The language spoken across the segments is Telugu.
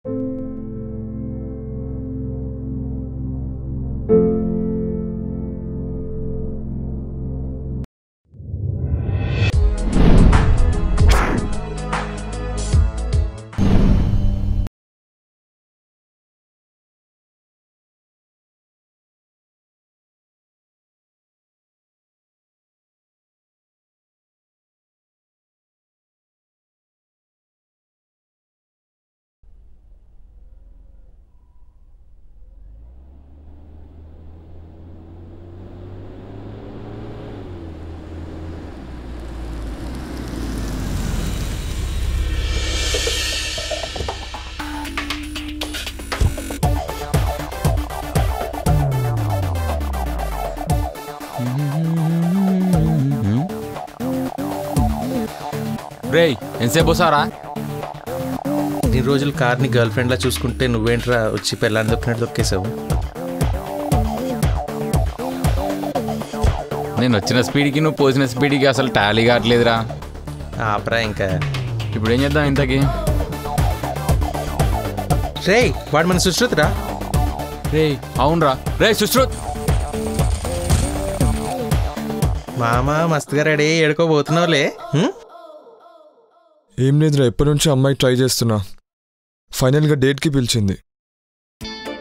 రేయ్ ఎంతసేపు సారా? ఈ రోజులు కార్ని గర్ల్ ఫ్రెండ్లా చూసుకుంటే నువ్వేంట్రా వచ్చి పెళ్ళాన్ని దొక్కినట్టు దొక్కేసావు? నేను వచ్చిన స్పీడ్కి నువ్వు పోసిన స్పీడ్కి అసలు టాలీ కావట్లేదురా. ఆపరా ఇంకా. ఇప్పుడు ఏం చేద్దాం ఇంతకి? రేయ్ వాడు మన సుశ్రుత్ రా. రేయ్ అవునరా. రేయ్ సుశ్రుత్. మామ మస్తుగా రెడీ ఎడుకోబోతున్నావులే. ఏం లేదురా, ఎప్పటి నుంచో అమ్మాయి ట్రై చేస్తున్నా. ఫైనల్గా డేట్కి పిలిచింది.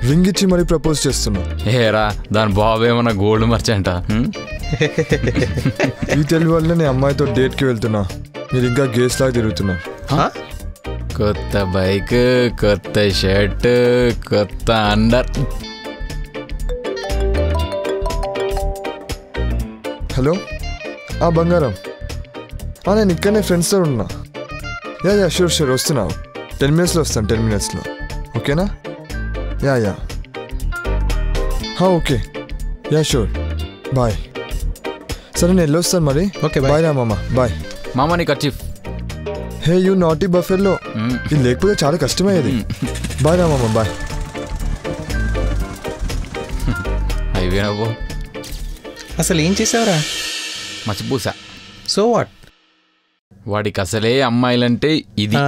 రింగ్ ఇచ్చి మరీ ప్రపోజ్ చేస్తున్నా. ఏరా దాని బాబు ఏమన్నా గోల్డ్ మర్చెంట. ఈ తెలివి వల్ల నేను అమ్మాయితో డేట్కి వెళ్తున్నా. మీరు ఇంకా గేస్ లాగా తిరుగుతున్నా. కొత్త బైక్, కొత్త షర్ట్, కొత్త అండర్. హలో బంగారం, నేను ఇక్కడనే ఫ్రెండ్స్తో ఉన్నా. యా షూర్ వస్తున్నా. 10 minutesలో వస్తాను. 10 minutesలో ఓకేనా? Yeah okay. Yeah sure. Bye. సరే నేను వెళ్ళొస్తాను మరి. ఓకే బాయ్ రా మామ. బాయ్ మామ. నీ kerchief. Hey you naughty buffalo. ఇది లేకపోతే చాలా కష్టమయ్యేది. బాయ్ రా మామ. బాయ్. అయిపోయినావు. అసలు ఏం చేసావురా? మర్చిపోసా. So what? వాడికి అసలే అమ్మాయిలంటే ఇది.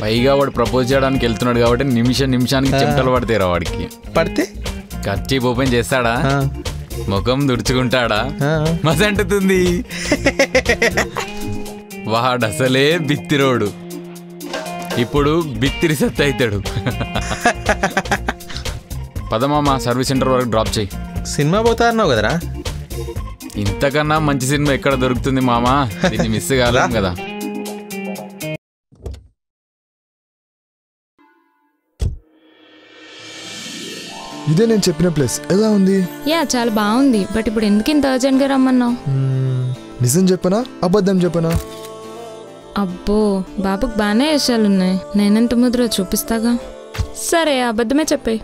పైగా వాడు ప్రపోజ్ చేయడానికి వెళ్తున్నాడు కాబట్టి నిమిషానికి చెమటలు పడతాయిరా వాడికి. పడితే కర్చీఫ్ ఓపెన్ చేస్తాడా, ముఖం దుడుచుకుంటాడా, మసంటుతుంది. వాడు అసలే బిత్తిరోడు. ఇప్పుడు బిత్తిరి సత్ అవుతాడు. పదమామ సర్వీస్ సెంటర్ వరకు డ్రాప్ చేయి. సినిమా పోతా అన్నావు కదరా. ఇంతకన్నా మంచి సినిమా ఎక్కడ దొరుకుతుంది మామా? దీన్ని మిస్ కాలేం కదా. ఇదే నేను చెప్పిన ప్లేస్. ఎలా ఉంది? యా చాలా బాగుంది. బట్ ఇప్పుడు ఎందుకు ఇంత అర్జెంట్గా రమ్మన్నావు? నిజం చెప్పనా అబద్ధం చెప్పనా? అబ్బో బాబుకి బాగానే వేషాలున్నాయి. నేనెంత ముద్ర చూపిస్తాగా. సరే అబద్ధమే చెప్పే.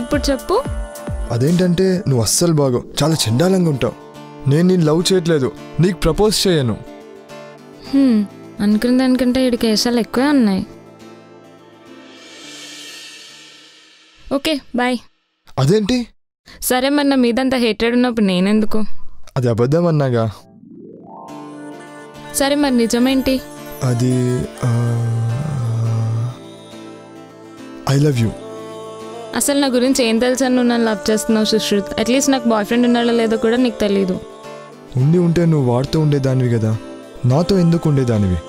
ఇప్పుడు చెప్పు. అదేంటంటే నువ్వు అస్సలు బాగో, చాలా చండాలంగా ఉంటావు. నేను నేను లవ్ చేయట్లేదు, నీకు ప్రపోజ్ చేయను. అనుకున్న దానికంటే వీడికి వేషాలు ఎక్కువే ఉన్నాయి. Okay bye. అదేంటి? సరే మరి నా మీదంతా హేటెడ్ ఉన్నప్పుడు నేనెందుకు? అది అబద్ధం అన్నాగా. సరే మరి నిజమేంటి? అది ఐ లవ్ యూ. అసలు నా గురించి ఏం తెలుసు అని నువ్వు నన్ను లవ్ చేస్తున్నావు సుశ్రుత్? అట్లీస్ట్ నాకు బాయ్ ఫ్రెండ్ ఉన్నాడో లేదో కూడా నీకు తెలీదు. ఉంటే నువ్వు వాడుతూ ఉండేదానివి కదా, నాతో ఎందుకు ఉండేదానివి?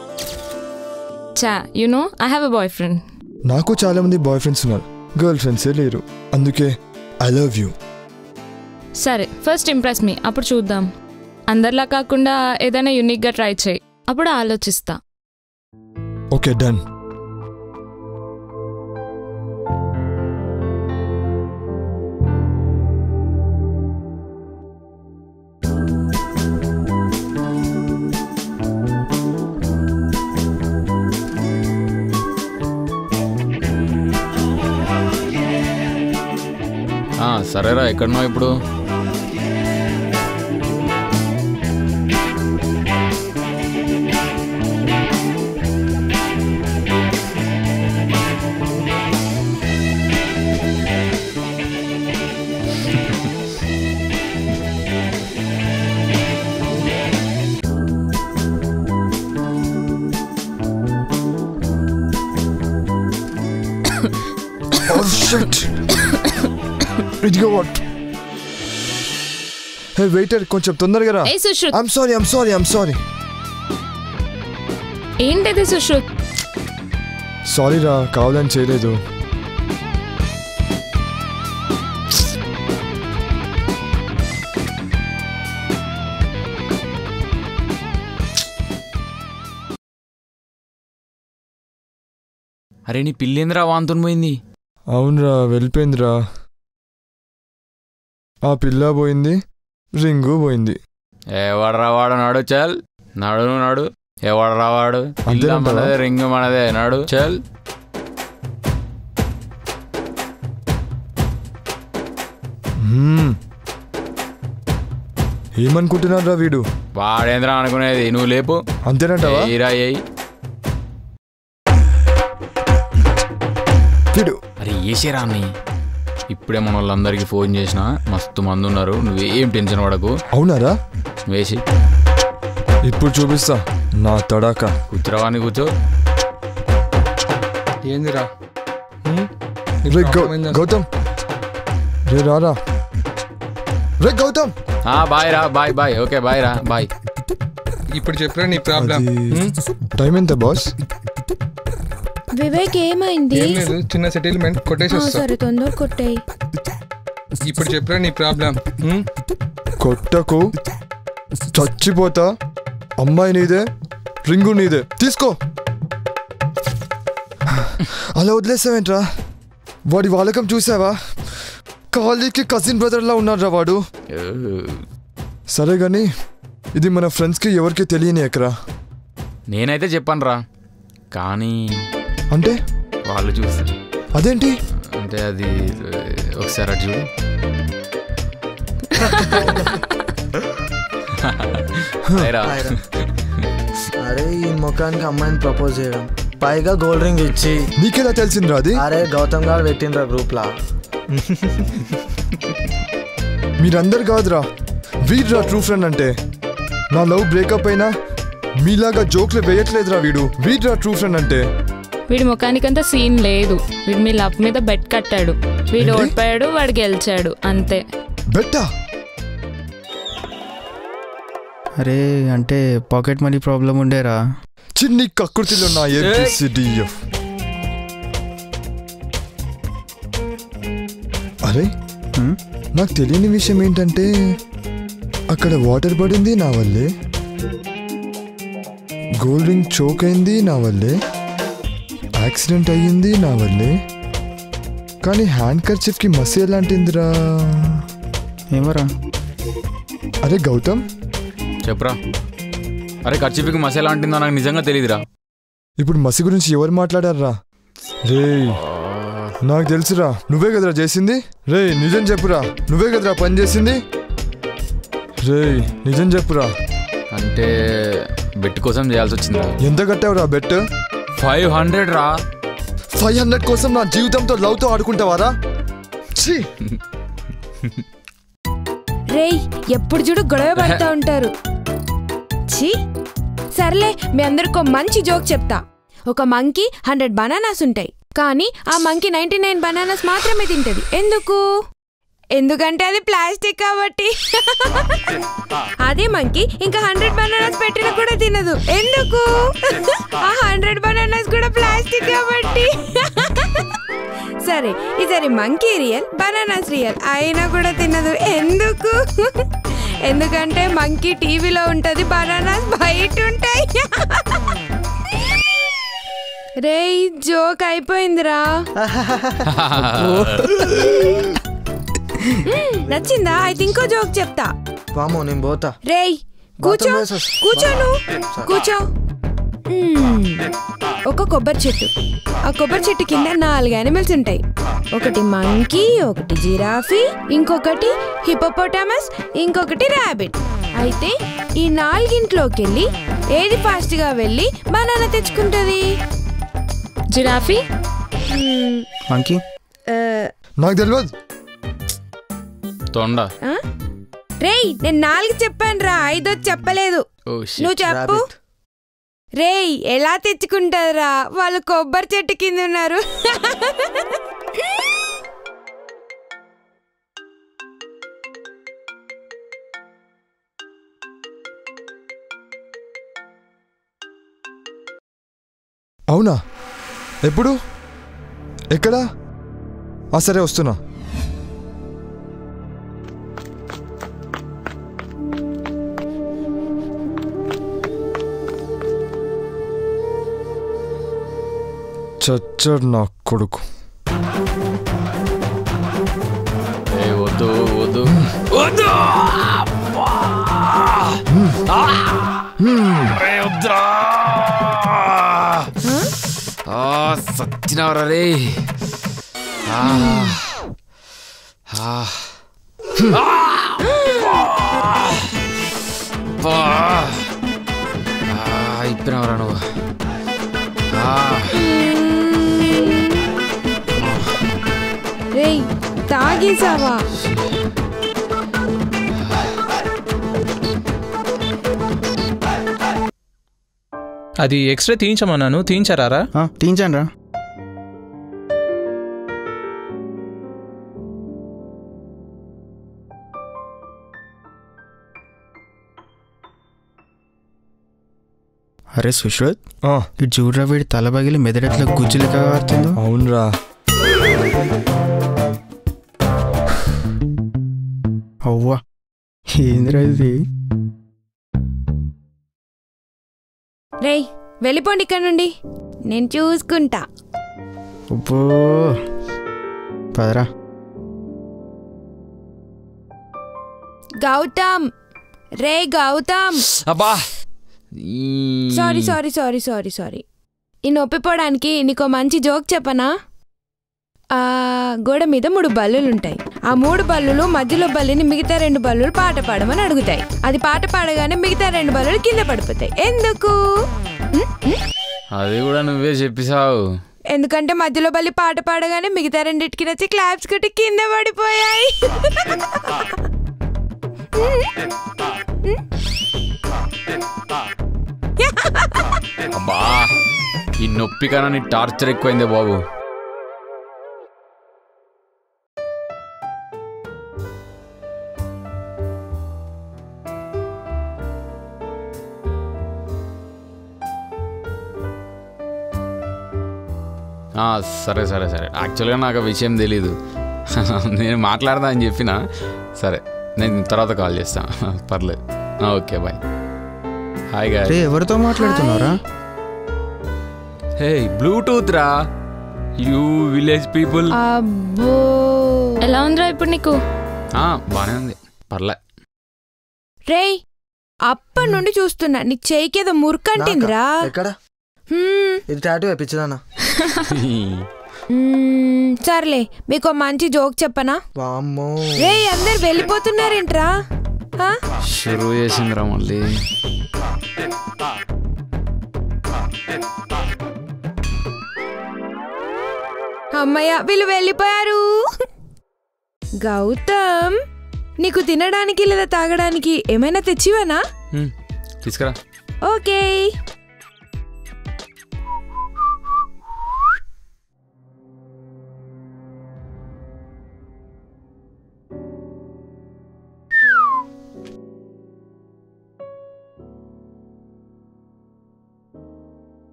You know I have a boyfriend. నాకు చాలా మంది బాయ్ ఫ్రెండ్స్ ఉన్నారు, గర్ల్ ఫ్రెండ్సే లేరు. అందుకే ఐ లవ్ యూ. సరే ఫస్ట్ ఇంప్రెస్ మీ, అప్పుడు చూద్దాం. అందరిలా కాకుండా ఏదైనా యూనిక్గా ట్రై చేయి, అప్పుడు ఆలోచిస్తా. Okay done. సరేరా ఎక్కడున్నావు ఇప్పుడు? Oh shit! Idiot! Hey waiter, కొంచెం తొందరగా రా. ఏ సుశ్రుత్, I'm sorry. ఏంటిది సుశ్రుత్? సారీ రా, కావాలని చేయలేదు. అరే నీ పిల్లేంద్రా వాంతుని పోయింది? అవునరా, వెళ్ళిపోయిందిరా. ఆ పిల్ల పోయింది, రింగు పోయింది. ఎవడరా వాడు? నాడు చల్, నాడు ఎవడరా వాడు? పిల్ల మనదే, రింగు మనదే, నాడు చల్. ఏమనుకుంటున్నారా వీడు? వాడేంద్రా అనుకునేది, నువ్వు లేపు. అంతేనంటావా? అరే ఏసేరా అన్ని, ఇప్పుడే మన వాళ్ళందరికీ ఫోన్ చేసిన, మస్తు మంది ఉన్నారు, నువ్వేం టెన్షన్ పడకు. అవునారా? వేసి ఇప్పుడు చూపిస్తా నా తడాక. కూర్చోవాని కూర్చో. ఏందిరా? గౌతమ్ రే రారా. రే గౌతమ్. బాయ్ రా, బాయ్. ఓకే బాయ్ రా, బాయ్. ఇప్పుడు చెప్పరా నీ ప్రాబ్లం? టైం ఎంత బాస్? వివేక్ ఏమైంది? ఏం లేదు, చిన్న సెటిల్మెంట్ కొట్టేసి వస్తా. సరే తొందర కొట్టేయి. ఇప్పుడు చెప్పరా నీ ప్రాబ్లం? కొట్టకు, చచ్చిపోతా. అమ్మాయి నీదే, రింగు నీదే, తీసుకో. అలా వదిలేసావేంట్రా? వాడి వాలకం చూసావా? కాళీకి కజిన్ బ్రదర్లా ఉన్నారా వాడు. సరే గాని ఇది మన ఫ్రెండ్స్కి ఎవరికి తెలియని ఎకరా. నేనైతే చెప్పాను రా, కానీ అంటే వాళ్ళు చూస్తారు. అదేంటి అంటే అది ఒకసారి అటు చూడు. అరే ఈ ముఖానికి అమ్మాయిని ప్రపోజ్ చేయడం, పైగా గోల్డ్ రింగ్ ఇచ్చి. నీకెలా తెలిసిందిరా అది? అరే గౌతమ్ గారు పెట్టిండ్రా గ్రూప్ లా. మీరందరు కాదురా, వీడ్రా ట్రూ ఫ్రెండ్ అంటే. నా లవ్ బ్రేకప్ అయినా మీలాగా జోక్లు వేయట్లేదురా వీడు. వీడ్రా ట్రూ ఫ్రెండ్ అంటే. వీడి ముఖానికంత సీన్ లేదు. వీడు మీ లవ్ మీద బెట్ కట్టాడు. వీడు ఓడిపోయాడు, వాడు గెలిచాడు, అంతే. బెట్టా? అరే అంటే పాకెట్ మనీ ప్రాబ్లం ఉండేరా. చిన్ని కకృతిలో నా ABCDF. అరే నాకు తెలియని విషయం ఏంటంటే అక్కడ వాటర్ పడింది నా వల్లే, గోల్డ్ రింగ్ చోక్ అయింది నా వల్లే, యాక్సిడెంట్ అయ్యింది నా వల్లే, కానీ హ్యాండ్ కర్చీఫ్కి మసి ఎలాంటిందిరా? ఏమరా? అరే గౌతమ్ చెప్పరా. అరే కర్చీఫ్కి మసి ఎలా అంటుందో నాకు నిజంగా తెలియదురా. ఇప్పుడు మసి గురించి ఎవరు మాట్లాడారా? రే నాకు తెలుసురా, నువ్వే కదరా చేసింది. రే నిజం చెప్పురా, నువ్వే కదరా పని చేసింది. రే నిజం చెప్పురా. అంటే బెట్ కోసం చేయాల్సి వచ్చిందిరా. ఎంత కట్టావురా బెట్? 500 రా. 500 కోసం నా జీవితంతో లవ్తో ఆడుకుంటావారా? రేయ్ ఎప్పుడు చూడు గొడవ పడుతూ ఉంటారు. ఛీ, సర్లే మీ అందరికో మంచి జోక్ చెప్తా. ఒక మంకీ 100 బనానాస్ ఉంటాయి, కానీ ఆ మంకీ 99 బనానాస్ మాత్రమే తింటది. ఎందుకు? ఎందుకంటే అది ప్లాస్టిక్ కాబట్టి. అదే మంకీ ఇంకా 100 బనానాస్ పెట్టినా కూడా తినదు. ఎందుకు? ఆ 100 బనానాస్ కూడా ప్లాస్టిక్ కాబట్టి. సరే ఈసారి మంకీ రియల్, బనానాస్ రియల్, అయినా కూడా తినదు. ఎందుకు? ఎందుకంటే మంకీ టీవీలో ఉంటది, బనానాస్ బయట ఉంటాయి. రే జోక్ అయిపోయిందిరా. నచ్చిందా? అయితే ఇంకో జోక్ చెప్తా. వామో నేను పోతా. రేయ్ కూర్చో, కూర్చోను కూర్చో. ఒక కొబ్బరి చెట్టు. ఆ కొబ్బరి చెట్టు కింద 4 యానిమల్స్ ఉంటాయి. ఒకటి మంకీ, ఒకటి జిరాఫీ, ఇంకొకటి హిపోపోటామస్, ఇంకొకటి ర్యాబిట్. అయితే ఈ 4ంట్లోకి వెళ్ళి ఏది ఫాస్ట్ గా వెళ్ళి బనానా తెచ్చుకుంటది? జిరాఫీ. మంకీ. నాకు తెలియదు. తొండ. రేయ్ నేను 4 చెప్పాను రా, 5 చెప్పలేదు. నువ్వు చెప్పు. రేయ్ ఎలా తెచ్చుకుంటారా, వాళ్ళు కొబ్బరి చెట్టు కింద ఉన్నారు. అవునా? ఎప్పుడు? ఎక్కడా? సరే వస్తున్నా. చచ్చాడు నా కొడుకు. వద్దు వద్దు వద్దు. సచ్చినవరా రే. ఇప్పినవరా నువ్వు. రేయ్ తాగేసావా? అది ఎక్స్రే తీయించమన్నాను, తీయించారా? తీయించాను రా. అరే సుశ్రుత్, ఇటు చూడరా, వీడి తల పగిలి మెదడెట్లా గుజ్జు లెక్క కారుతుందో. అవునరా. అవ్వా ఏందిరా ఇది? రేయ్ వెళ్ళిపోండి ఇక్కడ నుండి, నేను చూసుకుంటా. అబ్బో పదరా. గౌతమ్, రే గౌతమ్. అబ్బా sorry sorry sorry sorry sorry. ఈ నొప్పిపోవడానికి నీకో మంచి జోక్ చెప్పనా? గోడ మీద 3 బల్లులుంటాయి. ఆ 3 బల్లులు మధ్యలో బల్లిని మిగతా 2 బల్లులు పాట పాడమని అడుగుతాయి. అది పాట పాడగానే మిగతా 2 బల్లులు కింద పడిపోతాయి. ఎందుకు? అది కూడా నువ్వే చెప్పిసావు. ఎందుకంటే మధ్యలో బల్లి పాట పాడగానే మిగతా 2టికి నచ్చి క్లాప్స్ కొట్టి కింద పడిపోయాయి. అబ్బా ఈ నొప్పి కన్నా నీ టార్చర్ ఎక్కువైందే బాబు. సరే సరే సరే. యాక్చువల్గా నాకు ఆ విషయం తెలీదు. నేను మాట్లాడదా అని చెప్పిన. సరే నేను తర్వాత కాల్ చేస్తాను. పర్లేదు. Okay bye. Hi guy. ఎవరితో మాట్లాడుతున్నారా? హే బ్లూటూత్ రా. You village people. అబ్బో ఎలా ఉందిరా ఇప్పుడు నీకు? బానే ఉంది, పర్లే. రేయ్ అప్పటి నుండి చూస్తున్నా, నీ చేయికేదో మురుకంటిందిరా. ఎక్కడ? ఇది టాటూ వేయించదానా? సర్లే మీకు మంచి జోక్ చెప్పనా? రే అందరు వెళ్ళిపోతున్నారేంట్రా? షురూ చేసిందిరా మళ్ళీ. అమ్మయ్య వీళ్ళు వెళ్ళిపోయారు. గౌతమ్ నీకు తినడానికి లేదా తాగడానికి ఏమైనా తెచ్చివనా? తీసుకురా. ఓకే.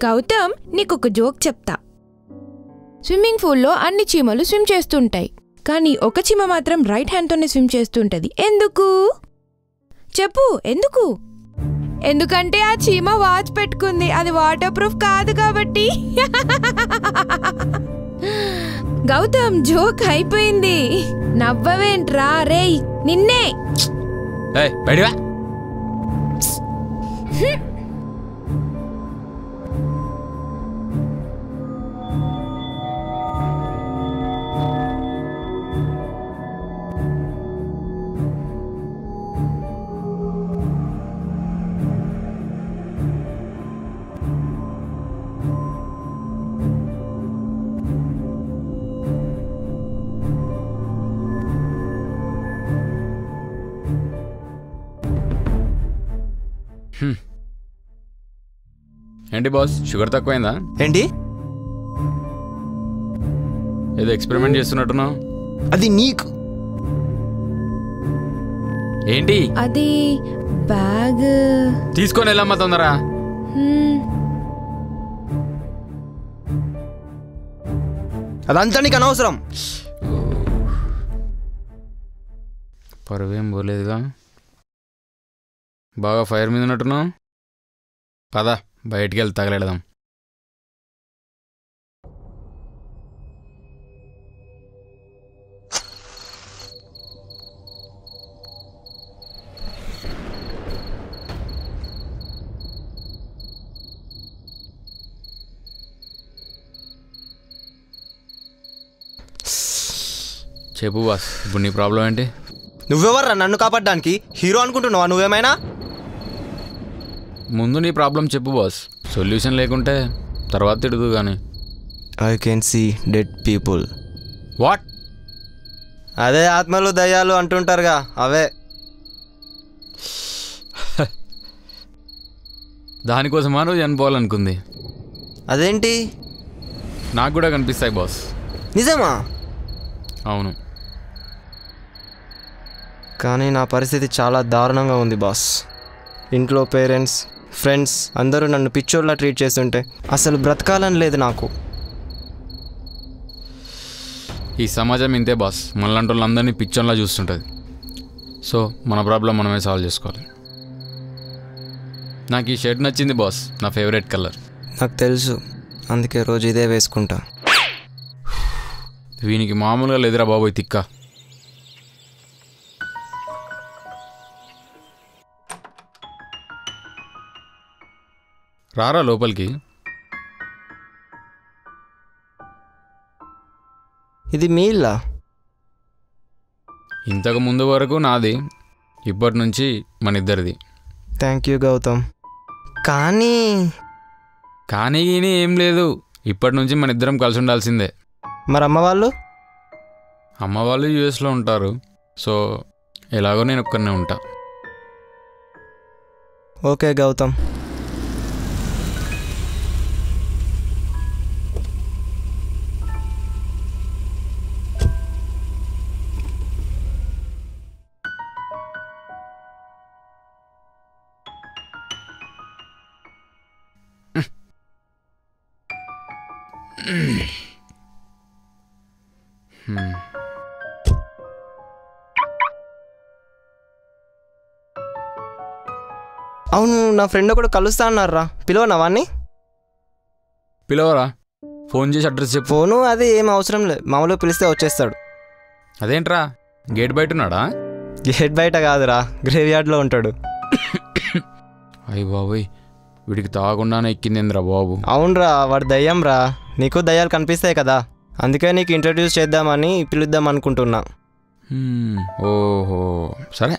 గౌతమ్ నీకొక జోక్ చెప్తా. స్విమ్మింగ్ పూల్లో అన్ని చీమలు స్విమ్ చేస్తుంటాయి, కానీ ఒక చీమ మాత్రం రైట్ హ్యాండ్తోనే స్విమ్ చేస్తుంటది. ఎందుకు చెప్పు? ఎందుకు? ఎందుకంటే ఆ చీమ వాచ్ పెట్టుకుంది, అది వాటర్ ప్రూఫ్ కాదు కాబట్టి. గౌతమ్ జోక్ అయిపోయింది, నవ్వవేంట్రా? రేయ్ నిన్నే. బయటివా. ఏంటి బాస్, షుగర్ తక్కువైందా? ఏంటి? ఏదో ఎక్స్పెరిమెంట్ చేస్తున్నట్టున్నావు. అది నీకు. ఏంటి? అది బ్యాగ్ తీసుకొని వెళ్ళమ్మా తొందరా. అదంతా నీకు అనవసరం. పరువేం పోలేదుగా. బాగా ఫైర్ మీద ఉన్నట్టున్నావు. పదా బయటికి వెళ్ళి తగలేడదాం. చెప్పు బాస్, ఇప్పుడు నీ ప్రాబ్లం ఏంటి? నువ్వెవర్రా నన్ను కాపాడడానికి? హీరో అనుకుంటున్నావా నువ్వేమైనా? ముందు నీ ప్రాబ్లం చెప్పు బాస్, సొల్యూషన్ లేకుంటే తర్వాత తిడుదు కానీ. I can see dead people. What? అదే ఆత్మలు దయ్యాలు అంటుంటారుగా, అవే. దానికోసమా నువ్వు చనిపోవాలనుకుంది? అదేంటి? నాకు కూడా కనిపిస్తాయి బాస్. నిజమా? అవును. కానీ నా పరిస్థితి చాలా దారుణంగా ఉంది బాస్. ఇంట్లో పేరెంట్స్, ఫ్రెండ్స్ అందరూ నన్ను పిచ్చోళ్ళ ట్రీట్ చేస్తుంటే అసలు బ్రతకాలని లేదు నాకు. ఈ సమాజం ఇంతే బాస్, మనలాంటి వాళ్ళందరినీ పిచ్చోన్లా చూస్తుంటుంది. సో మన ప్రాబ్లం మనమే సాల్వ్ చేసుకోవాలి. నాకు ఈ షర్ట్ నచ్చింది బాస్, నా ఫేవరెట్ కలర్. నాకు తెలుసు, అందుకే రోజు ఇదే వేసుకుంటా. వీనికి మామూలుగా లేదురా బాబోయ్ తిక్క. రారా లోపలికి. ఇది మీ ఇల్లా? ఇంతకు ముందు వరకు నాది, ఇప్పటి నుంచి మన ఇద్దరిది. Thank you Gautam. కానీ కానీ ఏం లేదు, ఇప్పటి నుంచి మన ఇద్దరం కలిసి ఉండాల్సిందే. మరి అమ్మ వాళ్ళు? అమ్మ వాళ్ళు యూఎస్లో ఉంటారు, సో ఎలాగో నేను ఒక్కనే ఉంటా. ఓకే గౌతమ్. అవును, నా ఫ్రెండ్ ఒకడు కలుస్తా అన్నారా, పిలవనా వాడిని? పిలవరా, ఫోన్ చేసి అడ్రస్ చెప్పు. ఫోను అది ఏం అవసరం లేదు, మామూలుగా పిలిస్తే వచ్చేస్తాడు. అదేంట్రా, గేట్ బయట ఉన్నాడా? గేట్ బయట కాదురా, గ్రేవ్ యార్డ్లో ఉంటాడు. అయ్య బాబోయ్, వీడికి తాగకుండానే ఎక్కిందిరా బాబు. అవునరా, వాడు దయ్యం రా. నీకు దయ్యాలు కనిపిస్తాయి కదా, అందుకే నీకు ఇంట్రడ్యూస్ చేద్దామని పిలుద్దాం అనుకుంటున్నా. ఓహో సరే,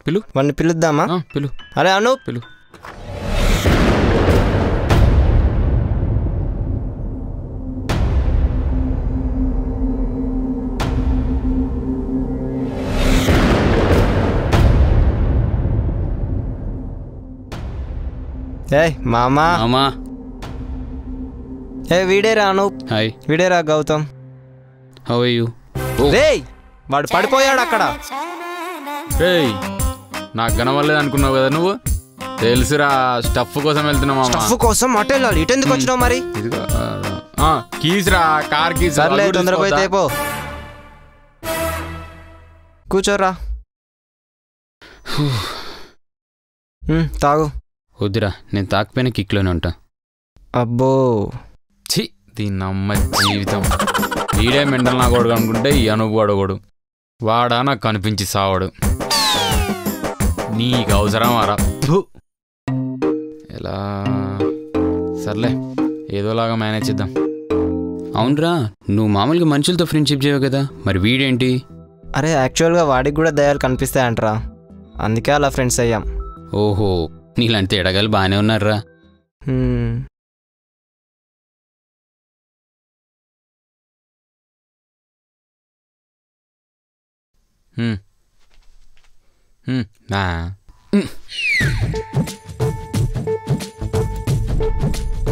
పిలు. వాడిని పిలుద్దామా? పిలు. అరే అను, పిలు. ఏయ్ మామా. మామా. వీడేరా అనూప్. హాయ్. వీడేరా గౌతమ్. How are you? రేయ్, వాడు పడిపోయాడు అక్కడ. రేయ్, నాకు కనవలేదు అనుకున్నావు కదా నువ్వు? తెలుసురా, స్టఫ్ కోసం వెళ్తున్నావు. స్టఫ్ కోసం అటు వెళ్ళాలి, ఇటు ఎందుకు వచ్చినావు మరి? కీస్ రా, కార్ కీస్. సర్లే, తొందరగా పోయితే పో. కూర్చోరా, తాగు. వద్దురా, నేను తాకపోయిన కిక్లోనే ఉంటా. అబ్బో ఛీ, దీన్ని అమ్మ జీవితం. వీడే మెంటల్ నా కొడుకు అనుకుంటే ఈ అనువు అడగడు. వాడా నాకు కనిపించి సావాడు. నీకు అవసరం అరా. ఎలా సర్లే, ఏదోలాగా మేనేజ్ చేద్దాం. అవునరా, నువ్వు మామూలుగా మనుషులతో ఫ్రెండ్షిప్ చేయవు కదా, మరి వీడేంటి? అరే యాక్చువల్గా వాడికి కూడా దయాలు కనిపిస్తాయంటరా, అందుకే అలా ఫ్రెండ్స్ అయ్యాం. ఓహో, నీలాంటి ఎడగాలు బాగానే ఉన్నారా.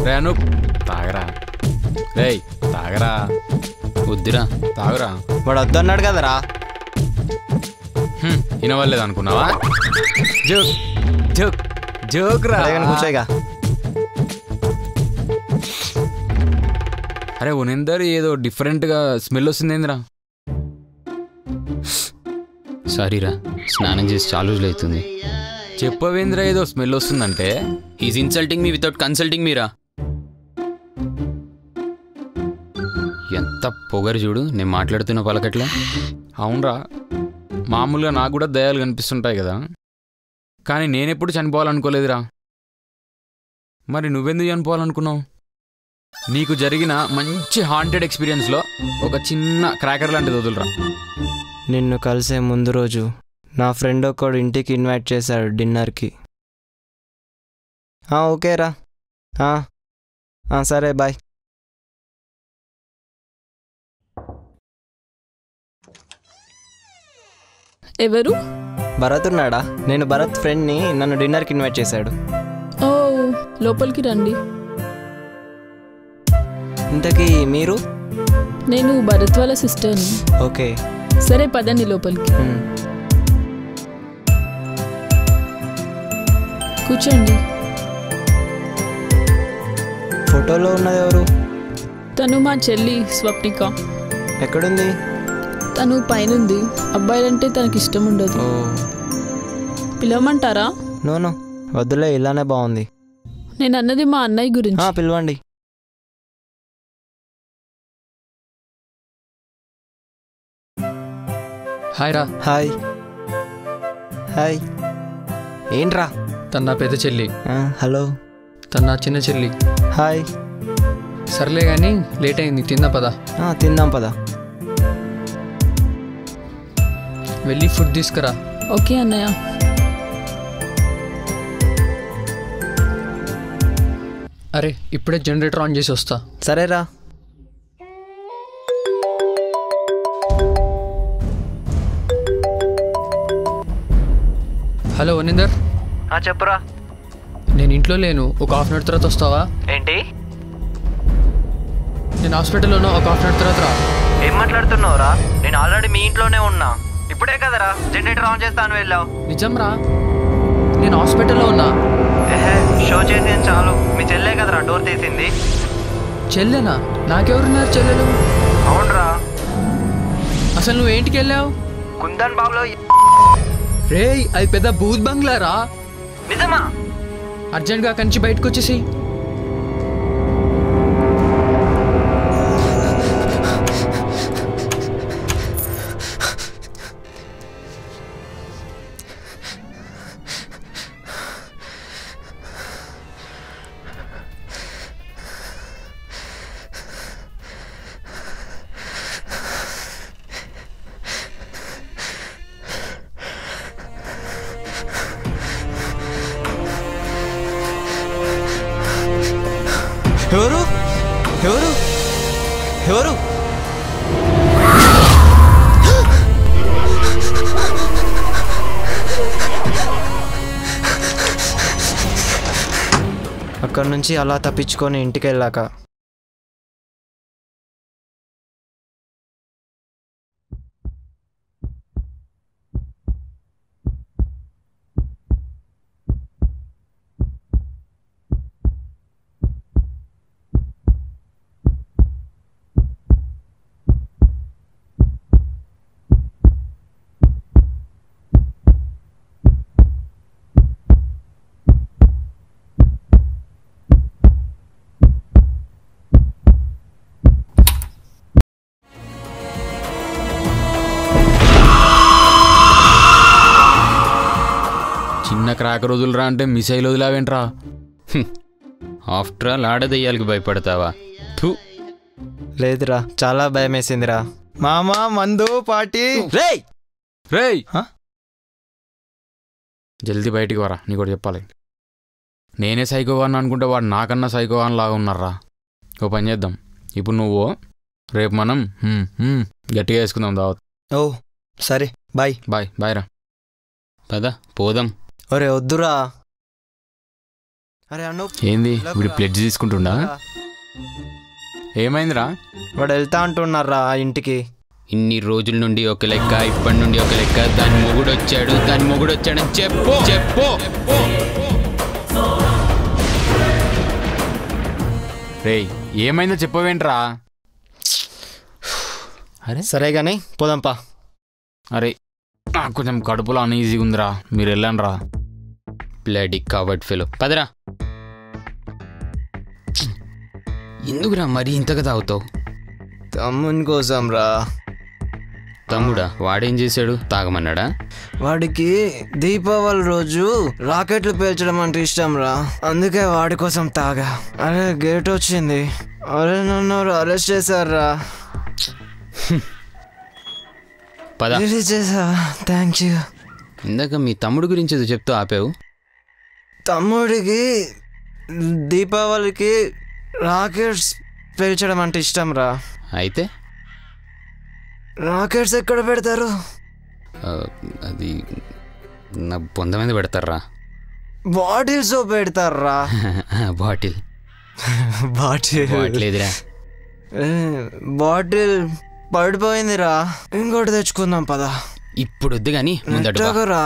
రేను తాగరా, రేయ్ తాగరా. వద్దురా, తాగరా. వాడు వద్దన్నాడు కదరా. వినవలేదు అనుకున్నావా? జోక్ జోక్ జోక్ రా. కూర్చోగా. అరే ఉనిందర్, ఏదో డిఫరెంట్గా స్మెల్ వస్తుందేంద్రా. సారీరా, స్నానం చేసి చాలా రోజులు అవుతుంది. చెప్పవేంద్రా ఏదో స్మెల్ వస్తుందంటే. Is insulting me without consulting మీరా. ఎంత పొగరు చూడు, నేను మాట్లాడుతున్న పలకట్లా. అవునరా, మామూలుగా నాకు కూడా దయాలు కనిపిస్తుంటాయి కదా, కానీ నేనెప్పుడు చనిపోవాలనుకోలేదురా. మరి నువ్వెందుకు చనిపోవాలనుకున్నావు? నీకు జరిగిన మంచి హాంటెడ్ ఎక్స్పీరియన్స్లో ఒక చిన్న క్రాకర్ లాంటిది వదులురా. నిన్ను కలిసే ముందు రోజు నా ఫ్రెండ్ ఒకడు ఇంటికి ఇన్వైట్ చేశాడు డిన్నర్కి. ఓకేరా, సరే బాయ్. ఎవరు? భరత్ ఉన్నాడా? నేను భరత్ ఫ్రెండ్ని, నన్ను డిన్నర్కి ఇన్వైట్ చేశాడు. ఓ, లోపలికి రండి. ఇంతకీ మీరు? నేను భరత్ వాళ్ళ సిస్టర్ని. ఓకే సరే పదండి లోపలికి. కూర్చోండి. ఫోటోలో ఉన్నది ఎవరు? తను మా చెల్లి స్వప్నిక. ఎక్కడుంది? తను పైనుంది. అబ్బాయిలంటే తనకి ఇష్టం ఉండదు. పిలవమంటారా? నో వద్దులే, ఇలానే బాగుంది. నేను అన్నది మా అన్నయ్య గురించి. పిలవండి. హాయ్ రా. Hi hi. ఏంట్రా? తన నా పెద్ద చెల్లి. హలో. తన నా చిన్న చెల్లి. హాయ్. సర్లే కానీ లేట్ అయింది, తిందాం పదా. తిందాం పదా. వెళ్ళి ఫుడ్ తీసుకురా. ఓకే అన్నయ్య. అరే ఇప్పుడే జనరేటర్ ఆన్ చేసి వస్తా. సరేరా. హలో వనిందర్. చెప్పురా. నేను ఇంట్లో లేను, ఒక హాఫ్ అన్ అవర్ తర్వాత వస్తావా? ఏంటి? నేను హాస్పిటల్లో ఉన్నా, ఒక హాఫ్ అన్ అవర్ తర్వాత రా. ఏం మాట్లాడుతున్నావురా? నేను ఆల్రెడీ మీ ఇంట్లోనే ఉన్నా. ఇప్పుడే కదరా జనరేటర్ ఆన్ చేస్తాను వెళ్ళావు. నిజం రా, నేను హాస్పిటల్లో ఉన్నా. షో చేసింది చాలు. మీ చెల్లె కదరా డోర్ తీసింది. చెల్లెనా? నాకెవరున్నారు చెల్లెలు? అవునరా. అసలు నువ్వు ఏంటికి వెళ్ళావు? కుందన్ బాబులో. రే అది పెద్ద భూత్ బంగ్లారా. నిజమా? అర్జెంట్గా కంచి బయటకు వచ్చేసి. ఎవరు ఎవరు ఎవరు? అక్కడి నుంచి అలా తప్పించుకొని ఇంటికి వెళ్ళాక క్రాక్ రోజులు రా అంటే మిసైల్ వదిలావేంట్రా? ఆఫ్టర్ ఆల్ ఆడదెయ్యాలకి భయపడతావా? లేదురా, చాలా భయం వేసిందిరా. మామా మందు పార్టీ. రేయ్ రేయ్ జల్దీ బయటికి వరా, నీ కూడా చెప్పాలి. నేనే సైకోగాన్ని అనుకుంటే వాడు నాకన్నా సైకోగాన్ లాగా ఉన్నారా. ఓ పని చేద్దాం, ఇప్పుడు నువ్వు రేపు మనం గట్టిగా వేసుకుందాం దావత్. ఓ సరే, బాయ్. బాయ్ బాయ్ రా. పద పోదాం. ఒరే వద్దురా. అరే అను, ఏంది వీడు ప్లెడ్జ్ తీసుకుంటుండా? ఏమైందిరా? వాడు వెళ్తా అంటున్నారా ఇంటికి. ఇన్ని రోజుల నుండి ఒక లెక్క, ఇప్పటి నుండి ఒక లెక్క. దాని మొగుడు వచ్చాడని చెప్పు చెప్పు. రేయ్ ఏమైందో చెప్పవేంట్రా? అరే సరే కానీ పోదాంపా. అరే నాకు కొంచెం కడుపులో అన్ఈజీగా ఉందిరా, మీరు వెళ్ళండి రా. Bloody covered fellow. పదరా. ఎందుకురా మరీ ఇంతగా తాగుతావు? తమ్ముని కోసం రా. తమ్ముడా? వాడేం చేశాడు? తాగమన్నాడా? వాడికి దీపావళి రోజు రాకెట్లు పేల్చడం అంటే ఇష్టం రా, అందుకే వాడి కోసం తాగా. అరే గేట్ వచ్చింది. అరే నన్ను అరెస్ట్ చేశారా. పద. చేసా, థ్యాంక్ యూ. ఇందాక మీ తమ్ముడు గురించి ఏదో చెప్తూ ఆపావు. తమ్ముడికి దీపావళికి రాకెట్స్ పేల్చడం అంటే ఇష్టం రా. అయితే రాకెట్స్ ఎక్కడ పెడతారు? అది నా బొంద మీద పెడతారా. బాటిల్స్ పెడతారా. బాటిల్ బాటిల్ లేదురా. బాటిల్ పడిపోయిందిరా, ఇంకోటి తెచ్చుకుందాం పదా. ఇప్పుడు వద్దు కానీ ముందరా.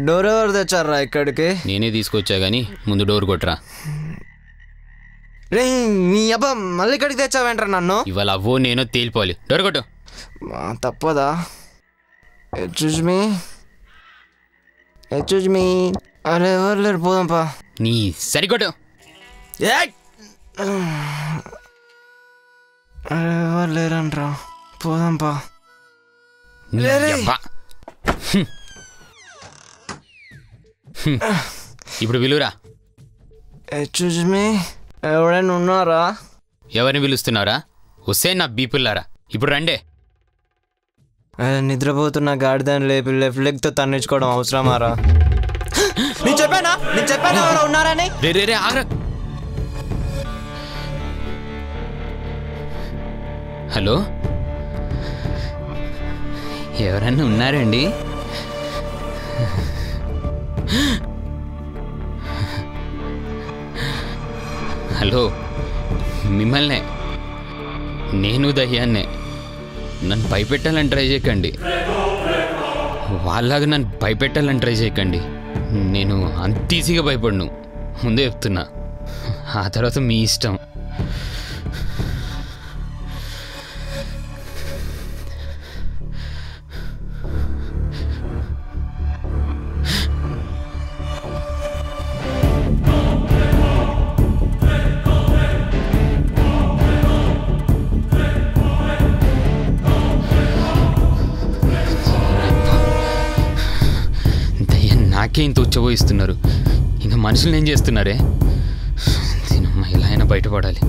డోర్ ఎవరు తెచ్చారా ఇక్కడికి? నేనే తీసుకొచ్చా కానీ ముందు డోర్ కొట్టరా. రే నీ అబ్బా, మళ్ళీ ఇక్కడికి తెచ్చావేంట్రా నన్ను? ఇవాళ అవ్వో నేనో తేలిపోవాలి. డోర్ కొట్టు. తప్పదా? Excuse me. అరే ఎవరు లేరు, పోదాంపా. నీ సరికొట్టు. అరే ఎవరు లేరంట్రా, పోదాంపా. ఇప్పుడు పిలువురా. ఎక్స్క్యూజ్ మీ, ఎవరైనా ఉన్నారా? ఎవరిని పిలుస్తున్నారా? వస్తే నా బీపుల్లారా. ఇప్పుడు రండే. నిద్రపోతున్న గాడిదని లేపి లెఫ్ట్ లెగ్ తో తన్నించుకోవడం అవసరమారా? నేను చెప్పానా ఎవరో ఉన్నారని? రే ఆగ్రా. హలో, ఎవరన్నా ఉన్నారండి? హలో, మిమ్మల్నే. నేను దయ్యాన్నే. నన్ను భయపెట్టాలని ట్రై చేయకండి. వాళ్ళలాగా నన్ను భయపెట్టాలని ట్రై చేయకండి. నేను అంత ఈజీగా భయపడను, ముందే చెప్తున్నా. ఆ తర్వాత మీ ఇష్టం. నాకే ఇంత ఉచ్చబోయిస్తున్నారు, ఇంకా మనుషులు ఏం చేస్తున్నారే? దీనమ్మ ఎలా అయినా బయటపడాలి.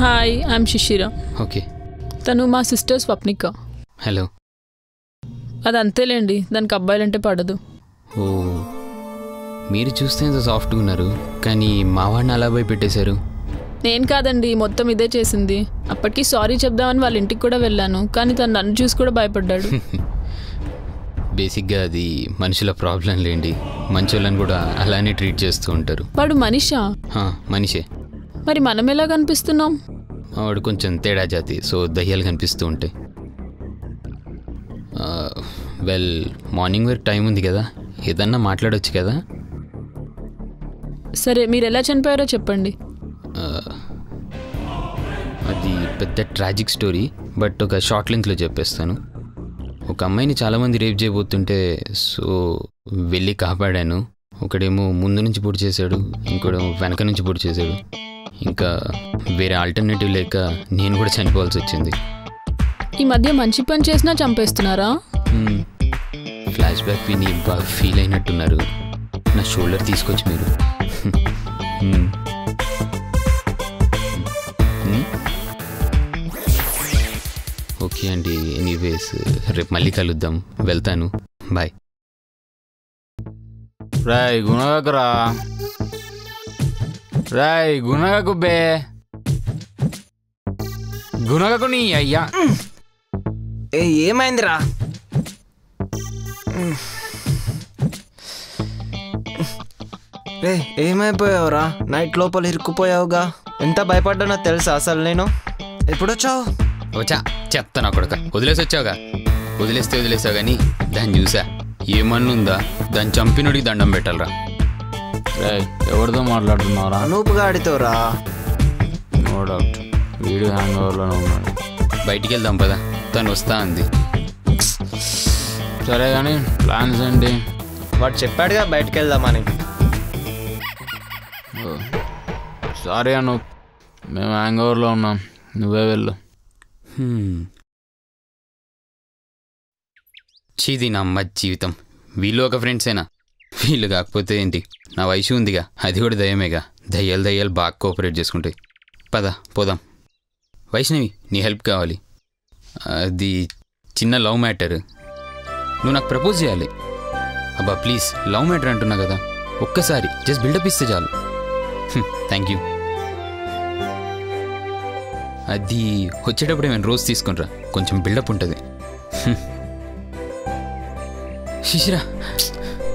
Hi I am Shishira. ఓకే. తను మా సిస్టర్ స్వప్నిక. హలో. అది అంతేలేండి, దానికి అబ్బాయిలంటే పడదు. ఓ, మీరు చూస్తే ఎంత సాఫ్ట్గా ఉన్నారు, కానీ మా వాడిని అలా పోయి పెట్టేశారు. నేను కాదండి, మొత్తం ఇదే చేసింది. అప్పటికి సారీ చెప్దామని వాళ్ళ ఇంటికి కూడా వెళ్ళాను, కానీ తను నన్ను చూసి కూడా భయపడ్డాడు. బేసిక్గా అది మనుషుల ప్రాబ్లం లేండి, మంచోళ్ళని కూడా అలానే ట్రీట్ చేస్తూ ఉంటారు. వాడు మనిషా? మనిషే. మరి మనం ఎలా కనిపిస్తున్నాం? వాడు కొంచెం తేడా జాతి, సో దయ్యాలు కనిపిస్తూ ఉంటాయి. వెల్, మార్నింగ్ వరకు టైం ఉంది కదా, ఏదన్నా మాట్లాడవచ్చు కదా. సరే, మీరు ఎలా చనిపోయారో చెప్పండి. అది పెద్ద ట్రాజిక్ స్టోరీ, బట్ ఒక షార్ట్ లెంత్లో చెప్పేస్తాను. ఒక అమ్మాయిని చాలామంది రేప్ చేయబోతుంటే సో వెళ్ళి కాపాడాను. ఒకడేమో ముందు నుంచి పొడి చేశాడు, ఇంకోడేమో వెనక నుంచి పొడి చేశాడు. ఇంకా వేరే ఆల్టర్నేటివ్ లేక నేను కూడా చనిపోవాల్సి వచ్చింది. ఈ మధ్య మంచి పని చేసినా చంపేస్తున్నారా? ఫ్లాష్ బ్యాక్ విని బాగా ఫీల్ అయినట్టున్నారు. నా షోల్డర్ తీసుకొచ్చి మీరు. ఓకే అండి, ఎనీవేస్ రేపు మళ్ళీ కలుద్దాం. వెళ్తాను, బాయ్. రాయ్ గుణగకురా, రాయ్ గుణగకు బే, గుణగకు నీ అయ్యా. ఏమైందిరా? రే ఏమైపోయావురా? నైట్ లోపల ఇరుక్కుపోయావుగా. ఎంత భయపడ్డానో తెలుసా అసలు నేను? ఎప్పుడొచ్చావు? వచ్చా చెప్తాను అక్కడక. వదిలేసి వచ్చావుగా. వదిలేస్తావు కానీ దాన్ని చూసా, ఏమన్నుందా? దాన్ని చంపినోడికి దండం పెట్టాలరా. రాయ్ ఎవరితో మాట్లాడుతున్నావురా? అనూప్ గాడితోరా. నో డౌట్ వీడియో హ్యాంగ్ ఓవర్లోనే ఉన్నాడు. బయటికి వెళ్దాం పదా, తను వస్తా అంది. సరే కానీ ప్లాన్స్ ఏంటి? వాడు చెప్పాడుగా బయటికి వెళ్దామని. సారీ అను, మేము హ్యాంగ్ ఓవర్లో ఉన్నాం, నువ్వే వెళ్ళు. చీది నా అమ్మ జీవితం. వీళ్ళు ఒక ఫ్రెండ్సేనా? వీళ్ళు కాకపోతే ఏంటి, నా వయసు ఉందిగా, అది కూడా దయ్యమేగా. దయ్యాలు బాగా కోఆపరేట్ చేసుకుంటాయి. పద పోదాం. వైష్ణవి, నీ హెల్ప్ కావాలి. అది చిన్న లవ్ మ్యాటర్. నువ్వు నాకు ప్రపోజ్ చేయాలి. అబ్బా ప్లీజ్, లవ్ మ్యాటర్ అంటున్నా కదా, ఒక్కసారి జస్ట్ బిల్డప్ ఇస్తే చాలు. Thank you. అది వచ్చేటప్పుడు ఏమైనా రోజు తీసుకునిరా, కొంచెం బిల్డప్ ఉంటుంది. శిశిరా,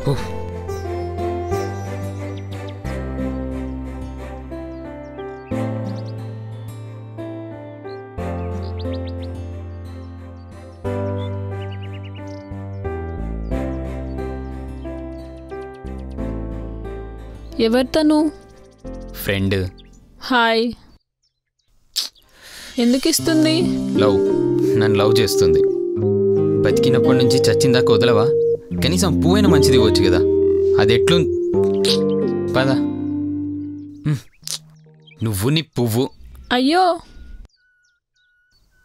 ఓ ఎవరు తను? ఫ్రెండ్. హాయ్. ఎందుకు ఇస్తుంది? లవ్, నన్ను లవ్ చేస్తుంది. బతికినప్పటి నుంచి చచ్చిందాకా వదలవా? కనీసం పువ్వైనా మంచిది ఇవ్వచ్చు కదా. అది ఎట్లు పద. నువ్వు నీ పువ్వు. అయ్యో,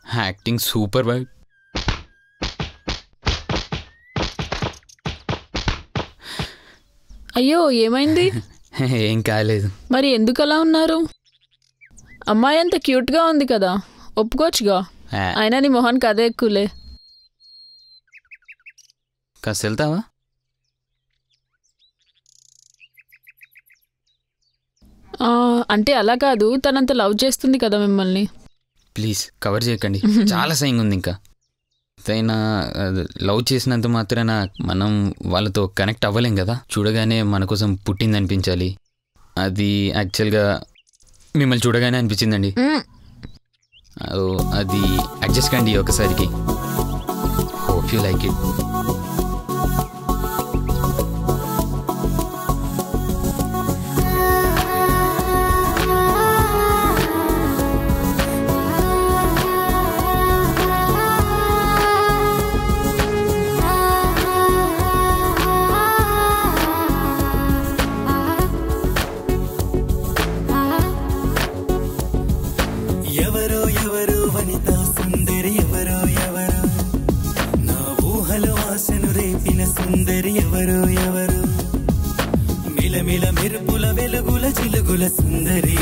యాక్టింగ్ సూపర్ బాయ్. అయ్యో ఏమైంది? ఏం కాలేదు. మరి ఎందుకు అలా ఉన్నారు? అమ్మాయి అంత క్యూట్గా ఉంది కదా, ఒప్పుకోవచ్చుగా. అయినా నీ మొహానికి అదే ఎక్కువలే. కాస్త వెళ్తావా? అంటే అలా కాదు, తనంత లవ్ చేస్తుంది కదా మిమ్మల్ని. ప్లీజ్ కవర్ చేయకండి, చాలా సైన్ ఉంది. ఇంకా అయినా లవ్ చేసినంత మాత్రాన మనం వాళ్ళతో కనెక్ట్ అవ్వలేం కదా. చూడగానే మన కోసం పుట్టింది అనిపించాలి. అది యాక్చువల్గా మిమ్మల్ని చూడగానే అనిపించిందండి. అది అడ్జస్ట్ కండి ఒకసారికి. Hope you like it. మెరుపుల వెలుగుల చిలుగుల సుందరి,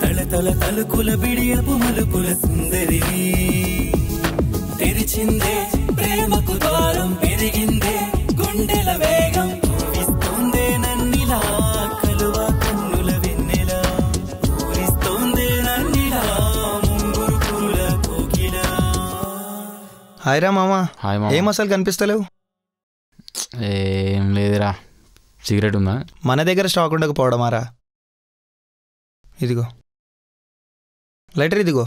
తళతళ తలుకుల తలుకుల బిడియపు మలుపుల సుందరి తెరిచిందే ప్రేమకు ద్వారం పెరిగిందే గుండెల వేగం పూరిస్తోందే నన్నిలా కలువ కన్నుల వెన్నెలా పూరిస్తోందే నన్నిలా ముంగురు పూల కోకిలా. హాయ్ రా మామా. హాయ్ మామ. ఏం అసలు కనిపిస్తలేవు? ఏం లేదురా. సిగరెట్ ఉందా? మన దగ్గర స్టాక్ ఉండకపోవడమారా. ఇదిగో లైటర్, ఇదిగో.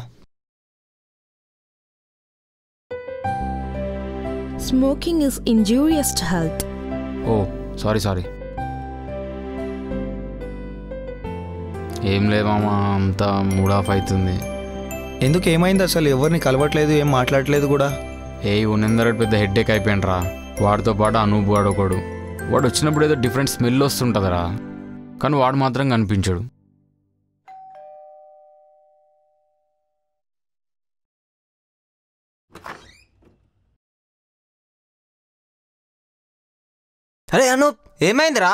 Smoking is injurious to health. Oh sorry. ఏం లేదు మామ, అంతా మూడ్ ఆఫ్ అవుతుంది. ఎందుకు, ఏమైంది అసలు? ఎవరిని కలవట్లేదు, ఏం మాట్లాడట్లేదు కూడా. ఉన్నందరూ పెద్ద హెడ్ఏక్ అయిపోయినరా. వాడితో పాటు అనూప్ వాడు ఒకడు. వాడు వచ్చినప్పుడు ఏదో డిఫరెంట్ స్మెల్ వస్తుంటుందిరా, కానీ వాడు మాత్రం కనిపించాడు. అరే అనూప్, ఏమైందిరా?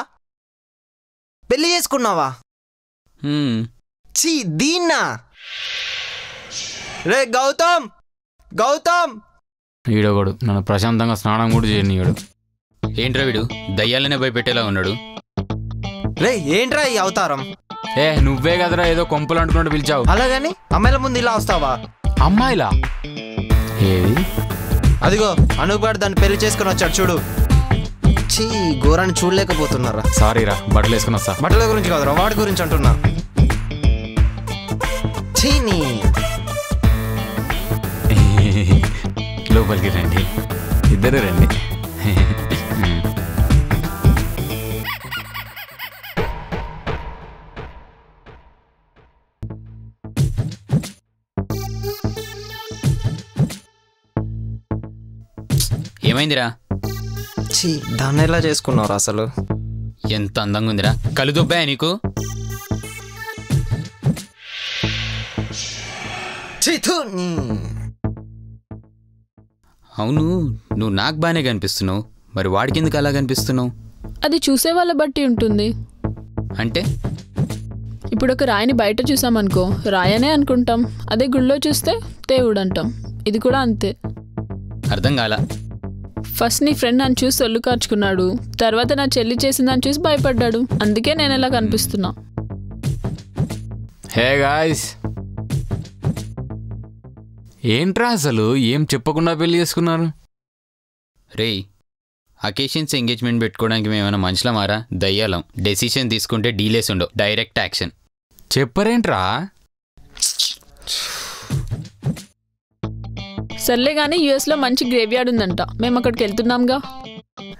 పెళ్లి చేసుకున్నావా? చీ దీన్నా. రే గౌతమ్, ఈడొకడు నన్ను ప్రశాంతంగా స్నానం కూడా చేయనియాడు. ఏంట్రా వీడు దయ్యాలనే భయపెట్టేలా ఉన్నాడు. రే ఏంట్రా ఈ అవతారం? నువ్వే కదరా ఏదో కొంపలు అంటున్నట్టు పిలిచావు. అలాగని అమ్మాయిల ముందు ఇలా వస్తావా? అమ్మాయిలా? ఏది? అదిగో అనూప్ గారు దాన్ని పెళ్లి చేసుకుని వచ్చాడు చూడు. చీ ఘోరాన్ని చూడలేకపోతున్నారా. సారీరా, బట్టలు వేసుకుని వస్తా. బట్టల గురించి కాదురా, వాడి గురించి అంటున్నా. చీనీ లోపలికి రండి, ఇద్దరు రండి. ఏమైందిరా? చీ దాన్ని ఎలా చేసుకున్నావురా అసలు? ఎంత అందంగా ఉందిరా. కళ్ళు దొబ్బాయా నీకు? అవును, నువ్వు నాకు బాగానే కనిపిస్తున్నావు, మరి వాడికి ఎందుకు అలా కనిపిస్తున్నావు? అది చూసే వాళ్ళ బట్టి ఉంటుంది. అంటే ఇప్పుడు ఒక రాయిని బయట చూసామనుకో, రాయనే అనుకుంటాం. అదే గుళ్ళో చూస్తే దేవుడు అంటాం. ఇది కూడా అంతే. అర్థం కాలా. ఫస్ట్ నీ ఫ్రెండ్ నన్ను చూసి ఒళ్ళు కార్చుకున్నాడు, తర్వాత నా చెల్లి చేసిందని చూసి భయపడ్డాడు. అందుకే నేను ఇలా కనిపిస్తున్నా. హే గాయ్స్, ఏంట్రా అసలు ఏం చెప్పకుండా పెళ్లి చేసుకున్నారు? రేయ్, అకేషన్స్ ఎంగేజ్మెంట్ పెట్టుకోవడానికి మేమైనా మనుషుల మారా? దయ్యాలం. డెసిషన్ తీసుకుంటే డీలేస్ ఉండవు, డైరెక్ట్ యాక్షన్. చెప్పరేంట్రా? సర్లే కానీ యూఎస్లో మంచి గ్రేవ్యార్డ్ ఉందంట, మేము అక్కడికి వెళ్తున్నాంగా.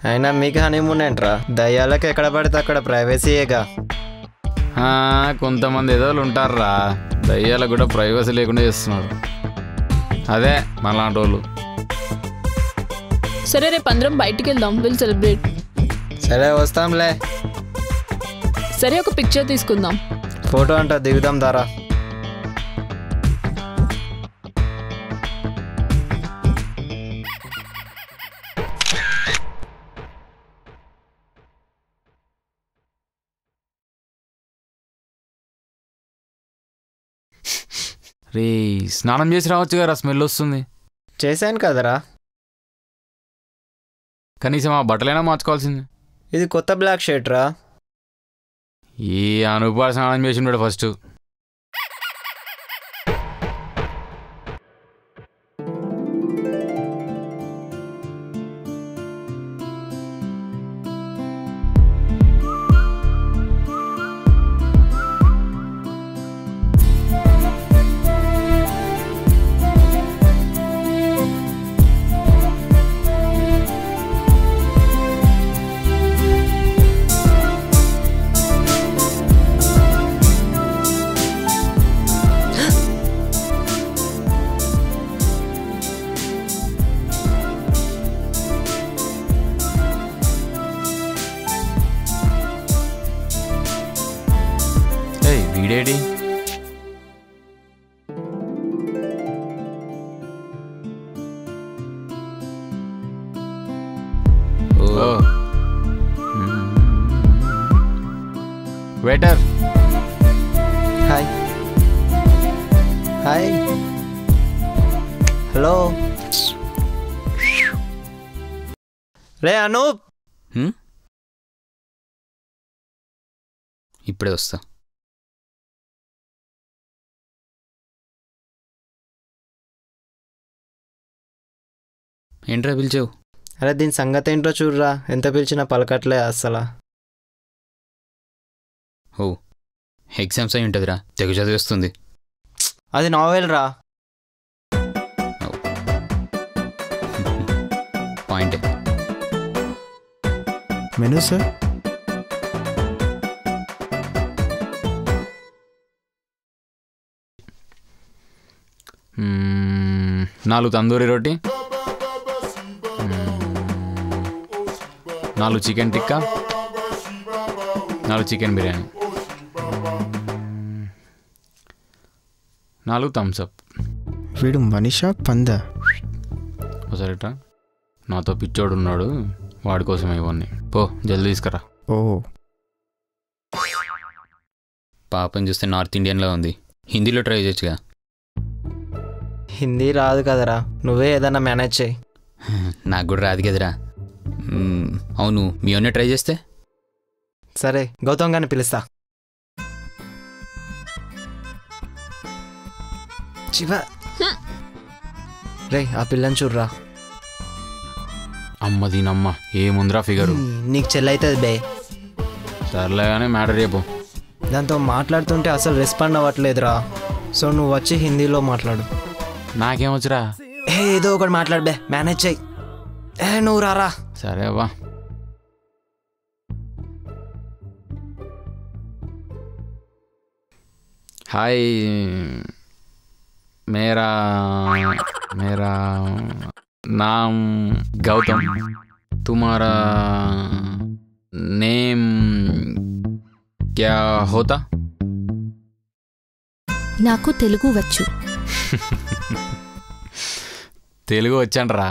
అయినా మీకు హనీమూన్ ఏంట్రా? దయ్యాలకు ఎక్కడ పడితే అక్కడ ప్రైవసీయేగా. కొంతమంది ఏదోళ్ళు ఉంటారా, దయ్యాలకు కూడా ప్రైవసీ లేకుండా చేస్తున్నారు. అదే మనలాంటి వాళ్ళు. సరే రేపు అందరం బయటికి వెళ్దాం, విల్ సెలబ్రేట్. సరే వస్తాంలే. సరే ఒక పిక్చర్ తీసుకుందాం. ఫోటో అంట దిగుదాం దారా. రే స్నానం చేసి రావచ్చు కదా, స్మెల్ వస్తుంది. చేశాను కదరా. కనీసం ఆ బట్టలైనా మార్చుకోవాల్సింది. ఇది కొత్త బ్లాక్ షర్ట్ రా. ఈ అనుపాడు స్నానం చేసి ఉన్నాడు ఫస్ట్. వీడేడి? వెయిటర్. హాయ్. హలో రే అనూప్. ఇప్పుడే వస్తా. ఏంట్రా పిలిచావు? అరే దీని సంగతి ఏంటో చూడరా, ఎంత పిలిచినా పలకట్లే అస్సలా. ఓ ఎగ్జామ్స్ అయి ఉంటుందిరా, తెగ చదివేస్తుంది. అది నావెల్ రా. పాయింటే. Menu sir. నాలుగు తందూరి రోటీ, 4 chicken tikka, 4 chicken biryani, 4 Thums Up. వీడు మనీషా పందా? ఒకసారిట నాతో పిచ్చోడు ఉన్నాడు, వాడి కోసం ఇవన్నీ. పో జల్దీ తీసుకురా. ఓ పాపం చూస్తే నార్త్ ఇండియన్లో ఉంది. హిందీలో ట్రై చేయొచ్చుగా. హిందీ రాదు కదరా, నువ్వే ఏదన్నా మేనేజ్ చేయి. నాకు కూడా రాదు కదరా. అవును, మీ అన్న ట్రై చేస్తే? సరే గౌతమ్ గారిని పిలుస్తా. శివ రే ఆ పిల్లని చూడరా. అమ్మ దీనమ్మ ఏముందిరా ఫిగరు. నీకు చెల్లైతుంది బే. సర్లేగానే మ్యాటర్ రేపు. దాంతో మాట్లాడుతుంటే అసలు రెస్పాండ్ అవ్వట్లేదురా. సో నువ్వు వచ్చి హిందీలో మాట్లాడు. నాకేమొచ్చురా? ఏదో ఒకటి మాట్లాడు బే, మేనేజ్ చెయ్యి. నువ్వు రారా. సరే అవ్వా. హాయ్, మేరా नाम गौतम, तुम्हारा नेम क्या होता? నాకు తెలుగు వచ్చు. తెలుగు వచ్చండ్రా.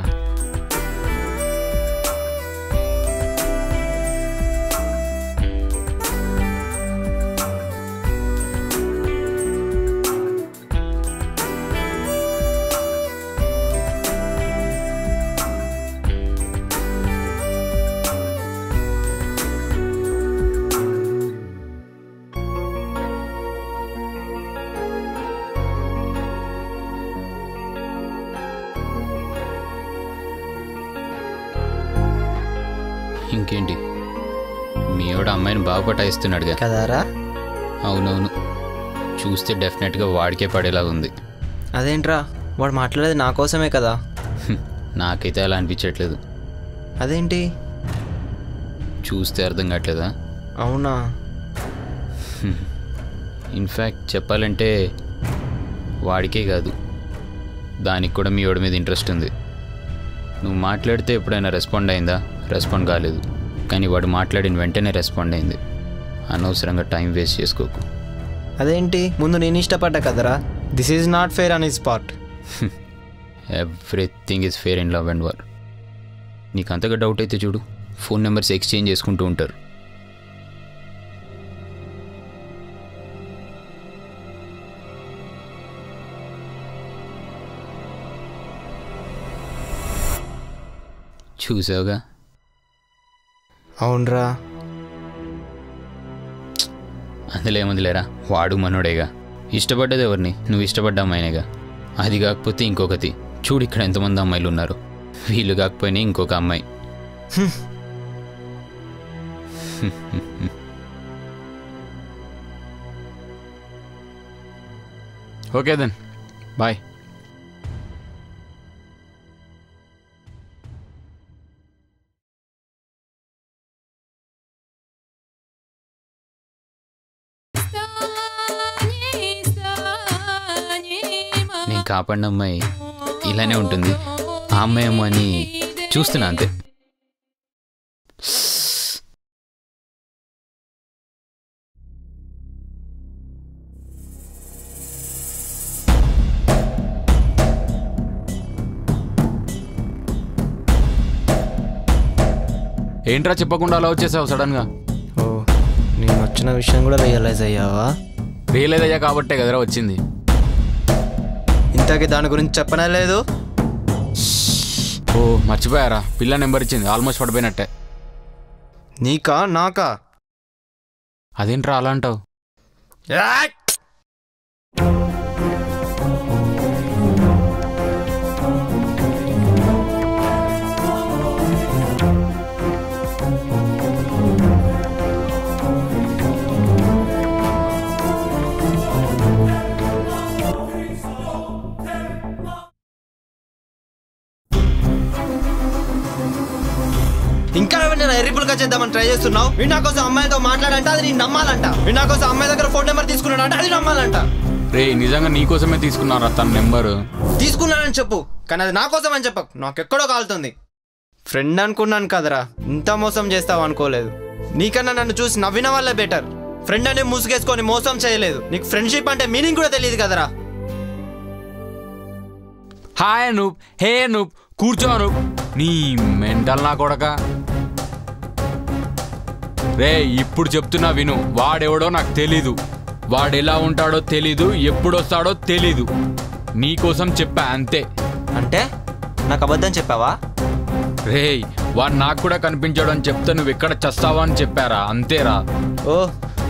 ఇంకేంటి, మీ వాడు అమ్మాయిని బాగా పటాయిస్తున్నాడుగా కదారా? అవునవును, చూస్తే డెఫినెట్గా వాడికే పడేలా ఉంది. అదేంట్రా, వాడు మాట్లాడేది నా కోసమే కదా. నాకైతే అలా అనిపించట్లేదు. అదేంటి? చూస్తే అర్థం కావట్లేదా? అవునా? ఇన్ఫ్యాక్ట్ చెప్పాలంటే వాడికే కాదు, దానికి కూడా మీ వాడి మీద ఇంట్రెస్ట్ ఉంది. నువ్వు మాట్లాడితే ఎప్పుడైనా రెస్పాండ్ అయిందా? రెస్పాండ్ కాలేదు. కానీ వాడు మాట్లాడిన వెంటనే రెస్పాండ్ అయింది. అనవసరంగా టైం వేస్ట్ చేసుకోకు. అదేంటి, ముందు నేను ఇష్టపడ్డా కదరా. This is not fair on his part. Everything is fair in love and war. నీకు అంతగా డౌట్ అయితే చూడు, ఫోన్ నెంబర్స్ ఎక్స్చేంజ్ చేసుకుంటూ ఉంటారు. చూసావుగా? అవునరా. అందులో ఏముందిలేరా, వాడు మనోడేగా. ఇష్టపడ్డది ఎవరిని? నువ్వు ఇష్టపడ్డ అమ్మాయినేగా. అది కాకపోతే ఇంకొకటి చూడు, ఇక్కడ ఎంతమంది అమ్మాయిలు ఉన్నారు. వీళ్ళు కాకపోయినా ఇంకొక అమ్మాయి. Okay then bye. నేను కాపాడిన అమ్మాయి ఇలానే ఉంటుంది. ఆ అమ్మాయి ఏమో అని చూస్తున్నా అంతే. ఏంట్రా చెప్పకుండా అలా వచ్చేసావు సడన్గా? ఓ, నేను వచ్చిన విషయం కూడా రియలైజ్ అయ్యావా? రియలైజ్ అయ్యా కాబట్టే కదరా వచ్చింది. ఇంతకీ దాని గురించి చెప్పనే లేదు. ఓ మర్చిపోయారా, పిల్ల నెంబర్ ఇచ్చింది, ఆల్మోస్ట్ పడిపోయినట్టే. నీకా నాకా? అదేంట్రా అలా అంటావు? ఇంకా ఏమైనా ఎర్రిపులుగా చేద్దామని ట్రై చేస్తున్నావు? వీడు నా కోసం అమ్మాయితో మాట్లాడంట, అది నేను నమ్మాలంట. వీడు నా కోసం అమ్మాయి దగ్గర ఫోన్ నెంబర్ తీసుకున్నాడు అంటే అది నమ్మాలంట. రే నిజంగా నీకోసమే తీసుకున్నారా తన నెంబరు? తీసుకున్నానని చెప్పు, కానీ అది నా కోసం అని చెప్పకు. నాకెక్కడో కాలుతుంది. ఫ్రెండ్ అనుకున్నాను కదరా, ఇంత మోసం చేస్తావు అనుకోలేదు. నీకన్నా నన్ను చూసి నవ్విన వాళ్ళే బెటర్. ఫ్రెండ్ అనే ముసుగేసుకొని మోసం చేయలేదు. నీకు ఫ్రెండ్షిప్ అంటే మీనింగ్ కూడా తెలియదు కదరా. హాయ్ నూప్, హే నూప్, కూర్చో నూప్. నీ మెంటల్ నా కొడక. రే ఇప్పుడు చెప్తున్నా విను, వాడెవడో నాకు తెలీదు, వాడెలా ఉంటాడో తెలీదు, ఎప్పుడొస్తాడో తెలీదు. నీకోసం చెప్పా అంతే. అంటే నాకు అబద్ధం చెప్పావా? రే వాడు నాకు కూడా కనిపించాడు అని చెప్తే నువ్వు ఎక్కడ చస్తావా అని చెప్పారా, అంతేరా. ఓ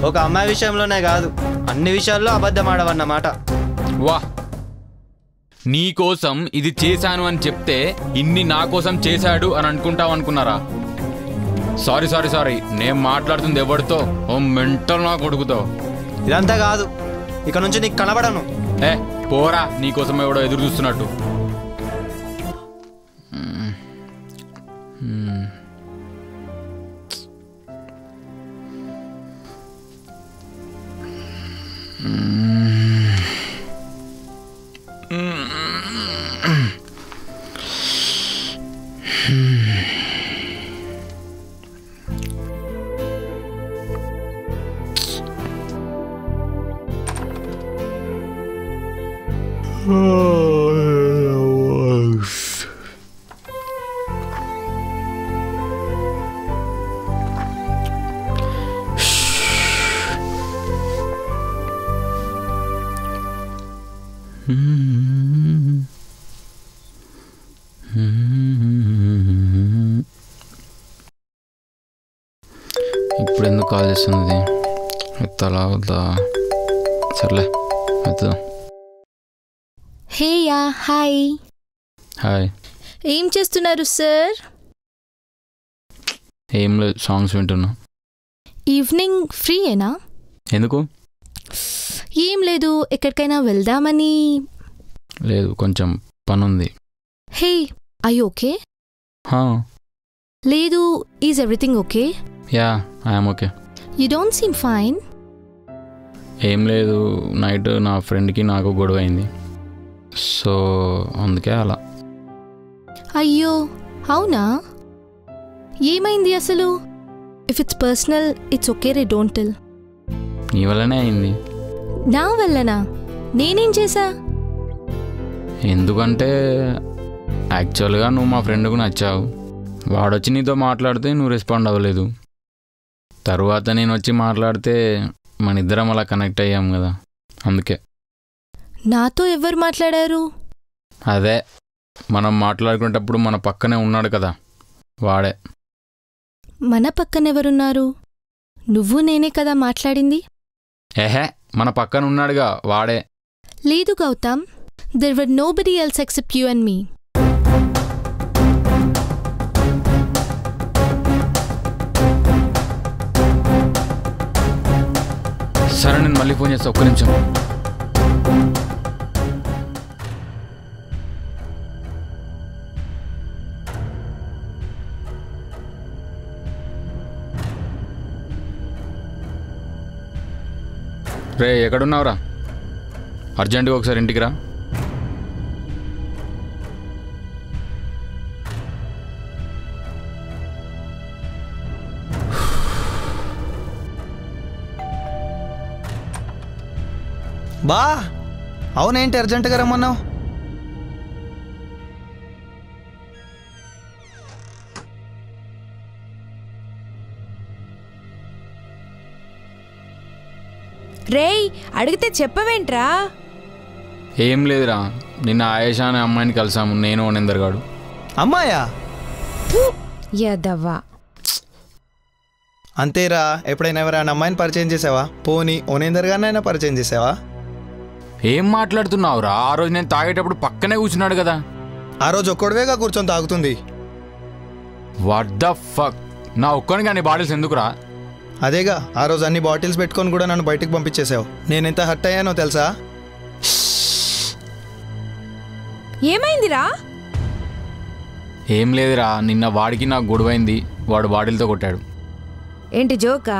ఒక అమ్మాయి విషయంలోనే కాదు, అన్ని విషయాల్లో అబద్ధం ఆడవన్నమాట. వా, నీకోసం ఇది చేశాను అని చెప్తే ఇన్ని నా కోసం చేశాడు అని అనుకుంటావు అనుకున్నారా? సారీ సారీ సారీ, నేను మాట్లాడుతుంది ఎవరితో? ఓ మెంటల్ నా కొడుకుతో. ఇదంతా కాదు, ఇక నుంచి నీకు కనబడను. ఏ పోరా, నీకోసం ఎవడో ఎదురు చూస్తున్నట్టు. ఇప్పుడు ఎందుకు కాల్ చేస్తున్నది? ఎత్తాలా వద్దా? సర్లే ఎత్తుదా. హే యా, హాయ్. హాయ్. ఏం చేస్తున్నారు సార్? ఏం లేదు, సాంగ్స్ వింటున్నా. ఈవినింగ్ ఫ్రీయేనా? ఎందుకు? ఏం లేదు, ఎక్కడికైనా వెళ్దామని. లేదు, కొంచెం పనుంది. హే, ఐ ఓకే? లేదు, is everything okay? Yeah, I'm okay. You don't seem fine. ఏం లేదు, నైట్ నా ఫ్రెండ్కి నాకు గొడవ అయింది, సో అందుకే అలా. అయ్యో అవునా? ఏమైంది అసలు? If it's personal it's okay ray, don't tell. నీ వల్లనే అయింది. నా వల్లనా? నేనేం చేశా? ఎందుకంటే యాక్చువల్గా నువ్వు మా ఫ్రెండ్కు నచ్చావు. వాడొచ్చి నీతో మాట్లాడితే నువ్వు రెస్పాండ్ అవ్వలేదు. తర్వాత నేను వచ్చి మాట్లాడితే మన ఇద్దరం అలా కనెక్ట్ అయ్యాం కదా, అందుకే. నాతో ఎవరు మాట్లాడారు? అదే మనం మాట్లాడుకునేటప్పుడు మన పక్కనే ఉన్నాడు కదా, వాడే. మన పక్కనెవరున్నారు? నువ్వు నేనే కదా మాట్లాడింది. ఏహే, మన పక్కన ఉన్నాడుగా, వాడే. లేదు Gautam, there were nobody else except you and me. సరే, నేను మళ్ళీ ఫోన్ చేస్తా, ఒక్క నిమిషం. రే ఎక్కడున్నావురా? అర్జెంటుగా ఒకసారి ఇంటికి రా. బా, అవునేంటి అర్జెంటుగా రమ్మన్నావు? రేయ్, అడిగితే చెప్పవేంట్రా? ఏం లేదురా, నిన్న ఆయేషా అనే అమ్మాయిని కలిసాము నేను ఓనేందర్ గాడు. అమ్మాయా? యదవ్వా. అంతేరా, ఎప్పుడైనా ఎవరైనా అమ్మాయిని పరిచయం చేసావా? పోనీ ఓనేందర్ గారినైనా పరిచయం చేసావా? ఏం మాట్లాడుతున్నావురా? ఆ రోజు నేను తాగేటప్పుడు పక్కనే కూర్చున్నాడు కదా. ఆ రోజు ఒక్కడివేగా కూర్చొని తాగుతుంది. వాట్ ద ఫక్, నా ఒక్కని కానీ బాటిల్స్ ఎందుకురా? అదేగా, ఆ రోజు అన్ని బాటిల్స్ పెట్టుకొని కూడా నన్ను బయటికి పంపించేసావు. నేను ఎంత హర్ట్ అయ్యానో తెలుసా? ఏమైందిరా? ఏం లేదురా, నిన్న వాడికి నాకు గొడవైంది, వాడు బాటిల్తో కొట్టాడు. ఏంటి జోకా?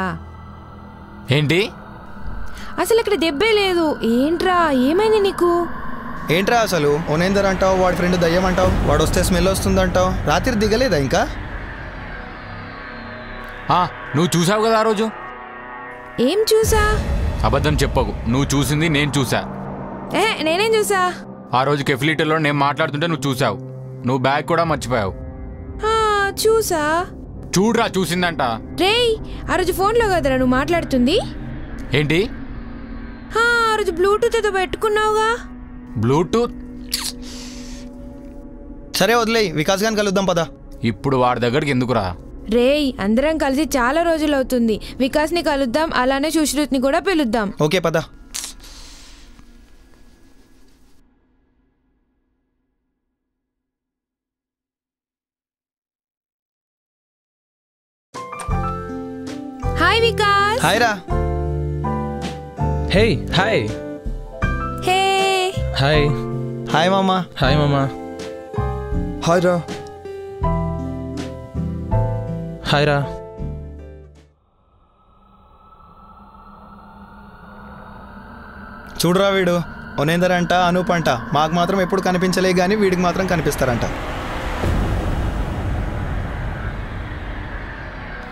ఏంటి అసలు ఇక్కడ దెబ్బే లేదు. ఏంట్రా ఏమైంది నీకు? ఏంట్రా అసలు ఓనేందర్ అంటావు, వాడి ఫ్రెండ్ దయ్యం అంటావు, వాడు వస్తే స్మెల్ వస్తుందంటావు. రాత్రి దిగలేదా ఇంకా? నువ్వు చూసావు కదా ఆ రోజు. ఏం చూసా? అబద్ధం చెప్పకు, నువ్వు చూసింది నేను చూసా. నేనేం చూసా? ఆ రోజు కెఫిలిటీలో నేను మాట్లాడుతుంటే నువ్వు చూసావు. నువ్వు బ్యాగ్ కూడా మర్చిపోయావు. చూసా. చూడరా, చూసిందంట. రేయ్, ఆ రోజు ఫోన్లో కదరా నువ్వు మాట్లాడుతుంది? ఏంటి? ఆ రోజు బ్లూటూత్ ఏదో పెట్టుకున్నావుగా. బ్లూటూత్? సరే వదిలేయి, వికాస్ గాని కలుద్దాం పదా. ఇప్పుడు వాడి దగ్గరికి ఎందుకురా? రేయ్, అందరం కలిసి చాలా రోజులు అవుతుంది. వికాస్ని కలుద్దాం, అలానే సుశ్రుత్ని కూడా పిలుద్దాం. ఓకే పదా. హాయ్ వికాస్. హాయ్ రా. Hey hi. Hey hi. Hi మామా. హాయ్ మామా. హాయ్ రా. హాయ్ రా. చూడరా వీడు ఓనేందర్ అంట, అనూప్ అంట. మాకు మాత్రం ఎప్పుడు కనిపించలే కానీ వీడికి మాత్రం కనిపిస్తారంట.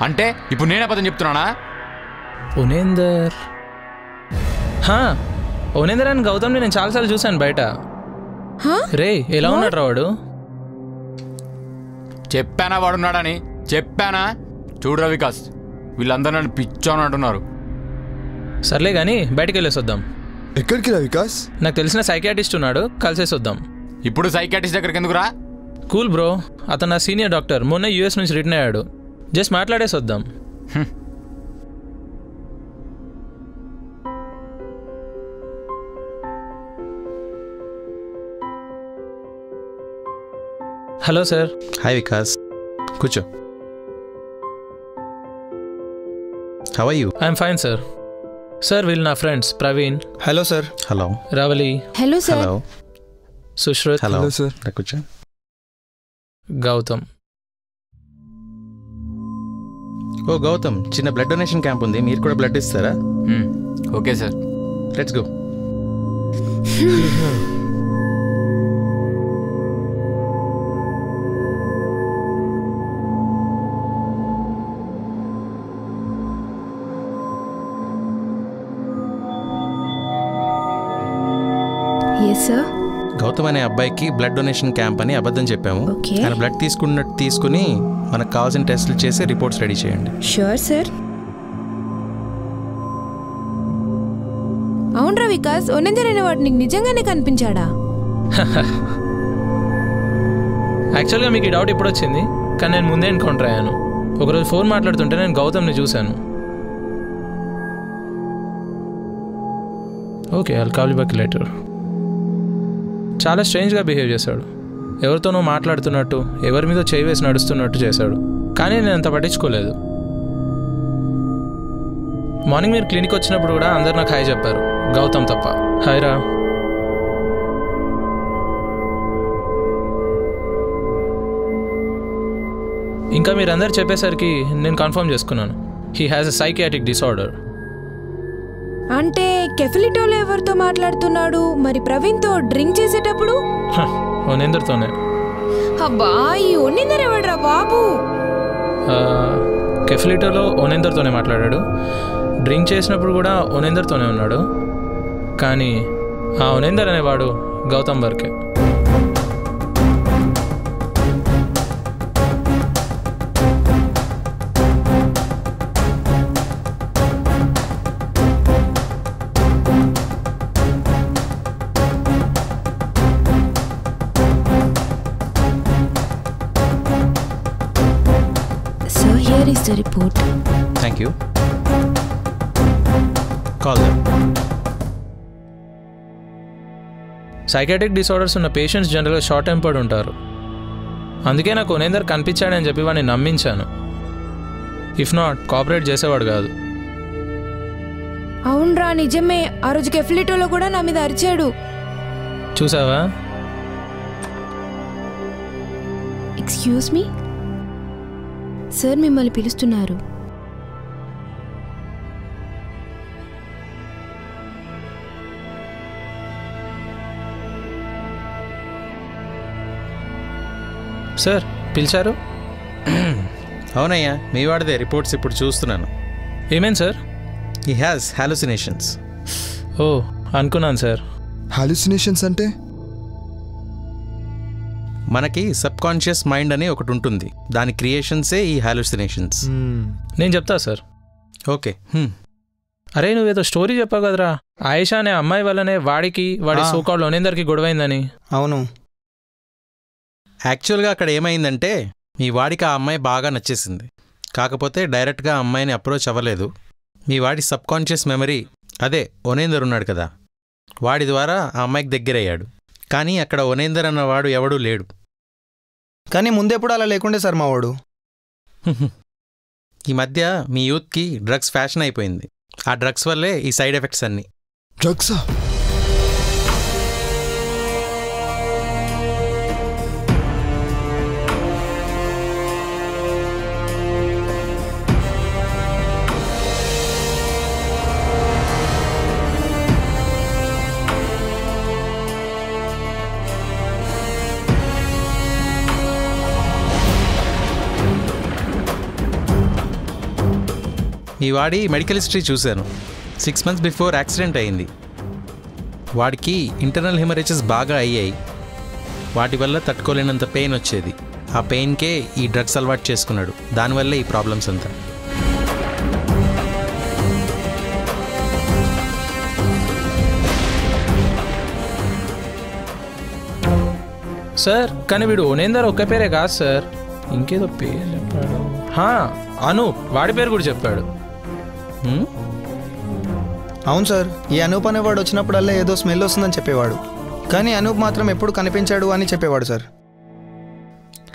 అంటే ఇప్పుడు నేనే పదం చెప్తున్నానా? ఓనేందర్ ఓనేందర్ అని గౌతమ్ని నేను చాలాసార్లు చూశాను బయట. రే, ఎలా ఉన్నాడు రా వాడు? చెప్పానా వాడున్నాడని? చెప్పానా? చూడరా వికాస్, వీళ్ళందరూ నన్ను పిచ్చోని అంటున్నారు. సర్లే కానీ బయటికి వెళ్ళేసి వద్దాం. ఎక్కడికి రా వికాస్? నాకు తెలిసిన సైకియాట్రిస్ట్ ఉన్నాడు, కలిసేసి వద్దాం. ఇప్పుడు సైకియాట్రిస్ట్ దగ్గరికి ఎందుకురా? కూల్ బ్రో, అతను నా సీనియర్ డాక్టర్, మొన్న యూఎస్ నుంచి రిటర్న్ అయ్యాడు. జస్ట్ మాట్లాడేసి వద్దాం. Hello sir. హాయ్ వికాస్, కూర్చో. How are you? I'm fine sir. Sir వీళ్ళు నా friends Praveen. Hello sir. Hello. Ravali. Hello sir. Hello. Sushruth. Hello sir. కూర్చో. గౌతమ్. ఓ గౌతమ్, చిన్న బ్లడ్ డొనేషన్ క్యాంప్ ఉంది, మీరు కూడా బ్లడ్ ఇస్తారా? Okay sir, let's go. Gautam అనే అబ్బాయికి బ్లడ్ డొనేషన్ క్యాంప్ అని అబద్ధం చెప్పాము. ఆయన బ్లడ్ తీసుకుని మనకు కావాల్సిన టెస్టులు చేసి రిపోర్ట్స్ రెడీ చేయండి. Sure sir. అవునరా వికాస్, ఓనేందర్ అనేవాడు నీకు నిజంగానే కనిపించాడా? యాక్చువల్గా మీకు ఈ డౌట్ ఇప్పుడు వచ్చింది, కానీ నేను ముందే ఎన్కౌంటర్ అయ్యాను. ఒకరోజు ఫోన్ మాట్లాడుతుంటే నేను గౌతమ్ని చూశాను. Okay, I'll call you back later. చాలా స్ట్రేంజ్గా బిహేవ్ చేశాడు. ఎవరితోనో మాట్లాడుతున్నట్టు, ఎవరి మీద చేయి వేసి నడుస్తున్నట్టు చేశాడు. కానీ నేను అంత పట్టించుకోలేదు. మార్నింగ్ మీరు క్లినిక్ వచ్చినప్పుడు కూడా అందరు నాకు హాయ్ చెప్పారు, గౌతమ్ తప్ప. హాయ్ రా. ఇంకా మీరందరూ చెప్పేసరికి నేను కన్ఫర్మ్ చేసుకున్నాను, he has a psychiatric disorder. అంటే కెఫిలిటోలో ఎవరితో మాట్లాడుతున్నాడు? మరి ప్రవీణ్తో డ్రింక్ చేసేటప్పుడు? ఓనేందర్తోనే. అబ్బా, ఈ ఓనేందర్ ఎవడ్రా బాబు? కెఫిలిటోలో ఓనేందర్తోనే మాట్లాడాడు, డ్రింక్ చేసినప్పుడు కూడా ఓనేందర్తోనే ఉన్నాడు. కానీ ఆ ఓనేందర్ అనేవాడు గౌతమ్ బర్కే. Where is the report? Thank you. Call them. Psychiatric disorders ఉన్న పేషెంట్స్ జనరల్గా షార్ట్ టెంపర్డ్ ఉంటారు. అందుకే నాకు ఒనేందర్ కనిపించాడని చెప్పి వాడిని నమ్మించాను. ఇఫ్ నాట్ కోఆపరేట్ చేసేవాడు కాదు. అవునరా నిజమే. ఆ రోజు కెఫ్లిటోలో కూడా నా మీద అరిచాడు. చూసావా? ఎక్స్క్యూజ్ మీ సార్, మిమ్మల్ని పిలుస్తున్నారు. సార్ పిలిచారు? అవునయ్యా, మీ వాడిదే రిపోర్ట్స్ ఇప్పుడు చూస్తున్నాను. ఏమేం సార్? He has hallucinations. ఓ అనుకున్నాను సార్. హాలుసినేషన్స్ అంటే? మనకి సబ్ కాన్షియస్ మైండ్ అని ఒకటి ఉంటుంది, దాని క్రియేషన్సే ఈ హాలుసినేషన్స్. నేను చెప్తా సార్. ఓకే. అరే నువ్వేదో స్టోరీ చెప్పావు కదరా, ఆయేషా అనే అమ్మాయి వల్లనే వాడికి వాడి సోకాల్డ్ ఒనేందర్కి గొడవైందని. అవును. యాక్చువల్గా అక్కడ ఏమైందంటే మీ వాడికి ఆ అమ్మాయి బాగా నచ్చేసింది. కాకపోతే డైరెక్ట్గా ఆ అమ్మాయిని అప్రోచ్ అవ్వలేదు. మీ వాడి సబ్ కాన్షియస్ మెమరీ, అదే ఒనేందర్ ఉన్నాడు కదా, వాడి ద్వారా ఆ అమ్మాయికి దగ్గరయ్యాడు. కానీ అక్కడ ఒనేందర్ అన్నవాడు ఎవడూ లేడు. కానీ ముందెప్పుడు అలా లేకుండే సార్ మా వాడు. ఈ మధ్య మీ యూత్కి డ్రగ్స్ ఫ్యాషన్ అయిపోయింది. ఆ డ్రగ్స్ వల్లే ఈ సైడ్ ఎఫెక్ట్స్ అన్నీ. డ్రగ్సా? ఈ వాడి మెడికల్ హిస్టరీ చూశాను. 6 months బిఫోర్ యాక్సిడెంట్ అయింది. వాడికి ఇంటర్నల్ హెమరేజెస్ బాగా అయ్యాయి. వాటి వల్ల తట్టుకోలేనంత పెయిన్ వచ్చేది. ఆ పెయిన్కే ఈ డ్రగ్స్ అలవాటు చేసుకున్నాడు. దానివల్లే ఈ ప్రాబ్లమ్స్ అంతా. సార్ కానీ వీడు ఒనేందర్ ఒక్క పేరే కాదు సార్, ఇంకేదో పేరు చెప్పాడు. అనూప్, వాడి పేరు కూడా చెప్పాడు. అవును సార్, ఈ అనూప్ అనేవాడు వచ్చినప్పుడల్లా ఏదో స్మెల్ వస్తుందని చెప్పేవాడు. కానీ అనూప్ మాత్రం ఎప్పుడు కనిపించాడు అని చెప్పేవాడు సార్.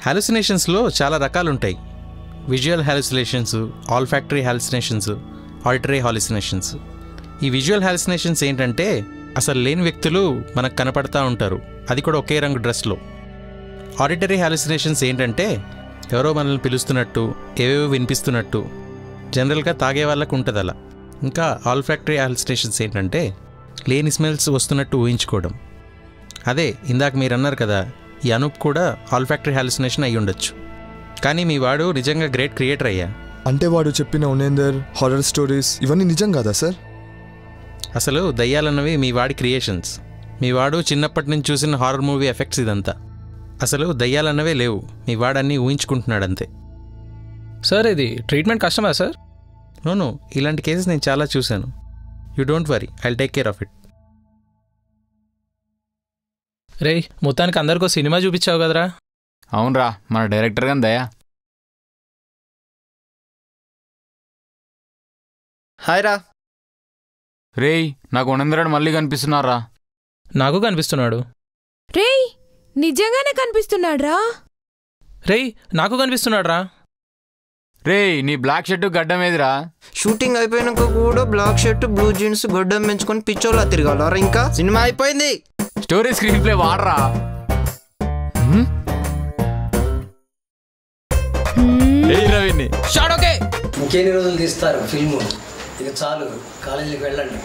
హాలుసినేషన్స్లో చాలా రకాలు ఉంటాయి. Visual hallucinations, olfactory hallucinations, auditory hallucinations. ఈ విజువల్ హాలుసినేషన్స్ ఏంటంటే అసలు లేని వ్యక్తులు మనకు కనపడతా ఉంటారు, అది కూడా ఒకే రంగు డ్రెస్లో. ఆడిటరీ హాలుసినేషన్స్ ఏంటంటే ఎవరో మనల్ని పిలుస్తున్నట్టు, ఏవేవో వినిపిస్తున్నట్టు. జనరల్గా తాగే వాళ్ళకు ఉంటుంది అలా. ఇంకా ఆల్ఫాక్టరీ హాలుసినేషన్స్ ఏంటంటే లేని స్మెల్స్ వస్తున్నట్టు ఊహించుకోవడం. అదే ఇందాక మీరు అన్నారు కదా, ఈ అనూప్ కూడా ఆల్ఫాక్టరీ హాలుసినేషన్ అయ్యి ఉండొచ్చు. కానీ మీ వాడు నిజంగా గ్రేట్ క్రియేటర్ అయ్యా. అంటే వాడు చెప్పిన ఒనేందర్ హారర్ స్టోరీస్ ఇవన్నీ నిజం కాదా సార్? అసలు దయ్యాలన్నవి మీ వాడి క్రియేషన్స్. మీ వాడు చిన్నప్పటి నుంచి చూసిన హారర్ మూవీ ఎఫెక్ట్స్ ఇదంతా. అసలు దయ్యాలన్నవే లేవు, మీ వాడన్నీ ఊహించుకుంటున్నాడంతే. సార్ ఇది ట్రీట్మెంట్ కష్టమా సార్? నో, ఇలాంటి కేసెస్ నేను చాలా చూశాను. You don't worry, I take care of it. రే మొత్తానికి అందరికో సినిమా చూపించావు కదరా. అవునరా, మన డైరెక్టర్ గాని దయా. హాయ్ రా. రేయ్ నాకు ఒనేందర్ మళ్ళీ కనిపిస్తున్నారా? నాకు కనిపిస్తున్నాడు. రేయ్ నిజంగానే కనిపిస్తున్నాడు రా. రేయ్ నాకు కనిపిస్తున్నాడు రా. రేయ్ నీ బ్లాక్ షర్టు గడ్డం ఏదిరా? షూటింగ్ అయిపోయినాక కూడా బ్లాక్ షర్ట్ బ్లూ జీన్స్ గడ్డం పెంచుకొని పిచ్చోలా తిరగాలరా. ఇంకా సినిమా అయిపోయింది. స్టోరీ స్క్రీన్ ప్లే వాడరా. Shot okay. ఇంకెన్ని రోజులు తీస్తారు ఫిల్ము? ఇక చాలు, కాలేజీకి వెళ్ళండి.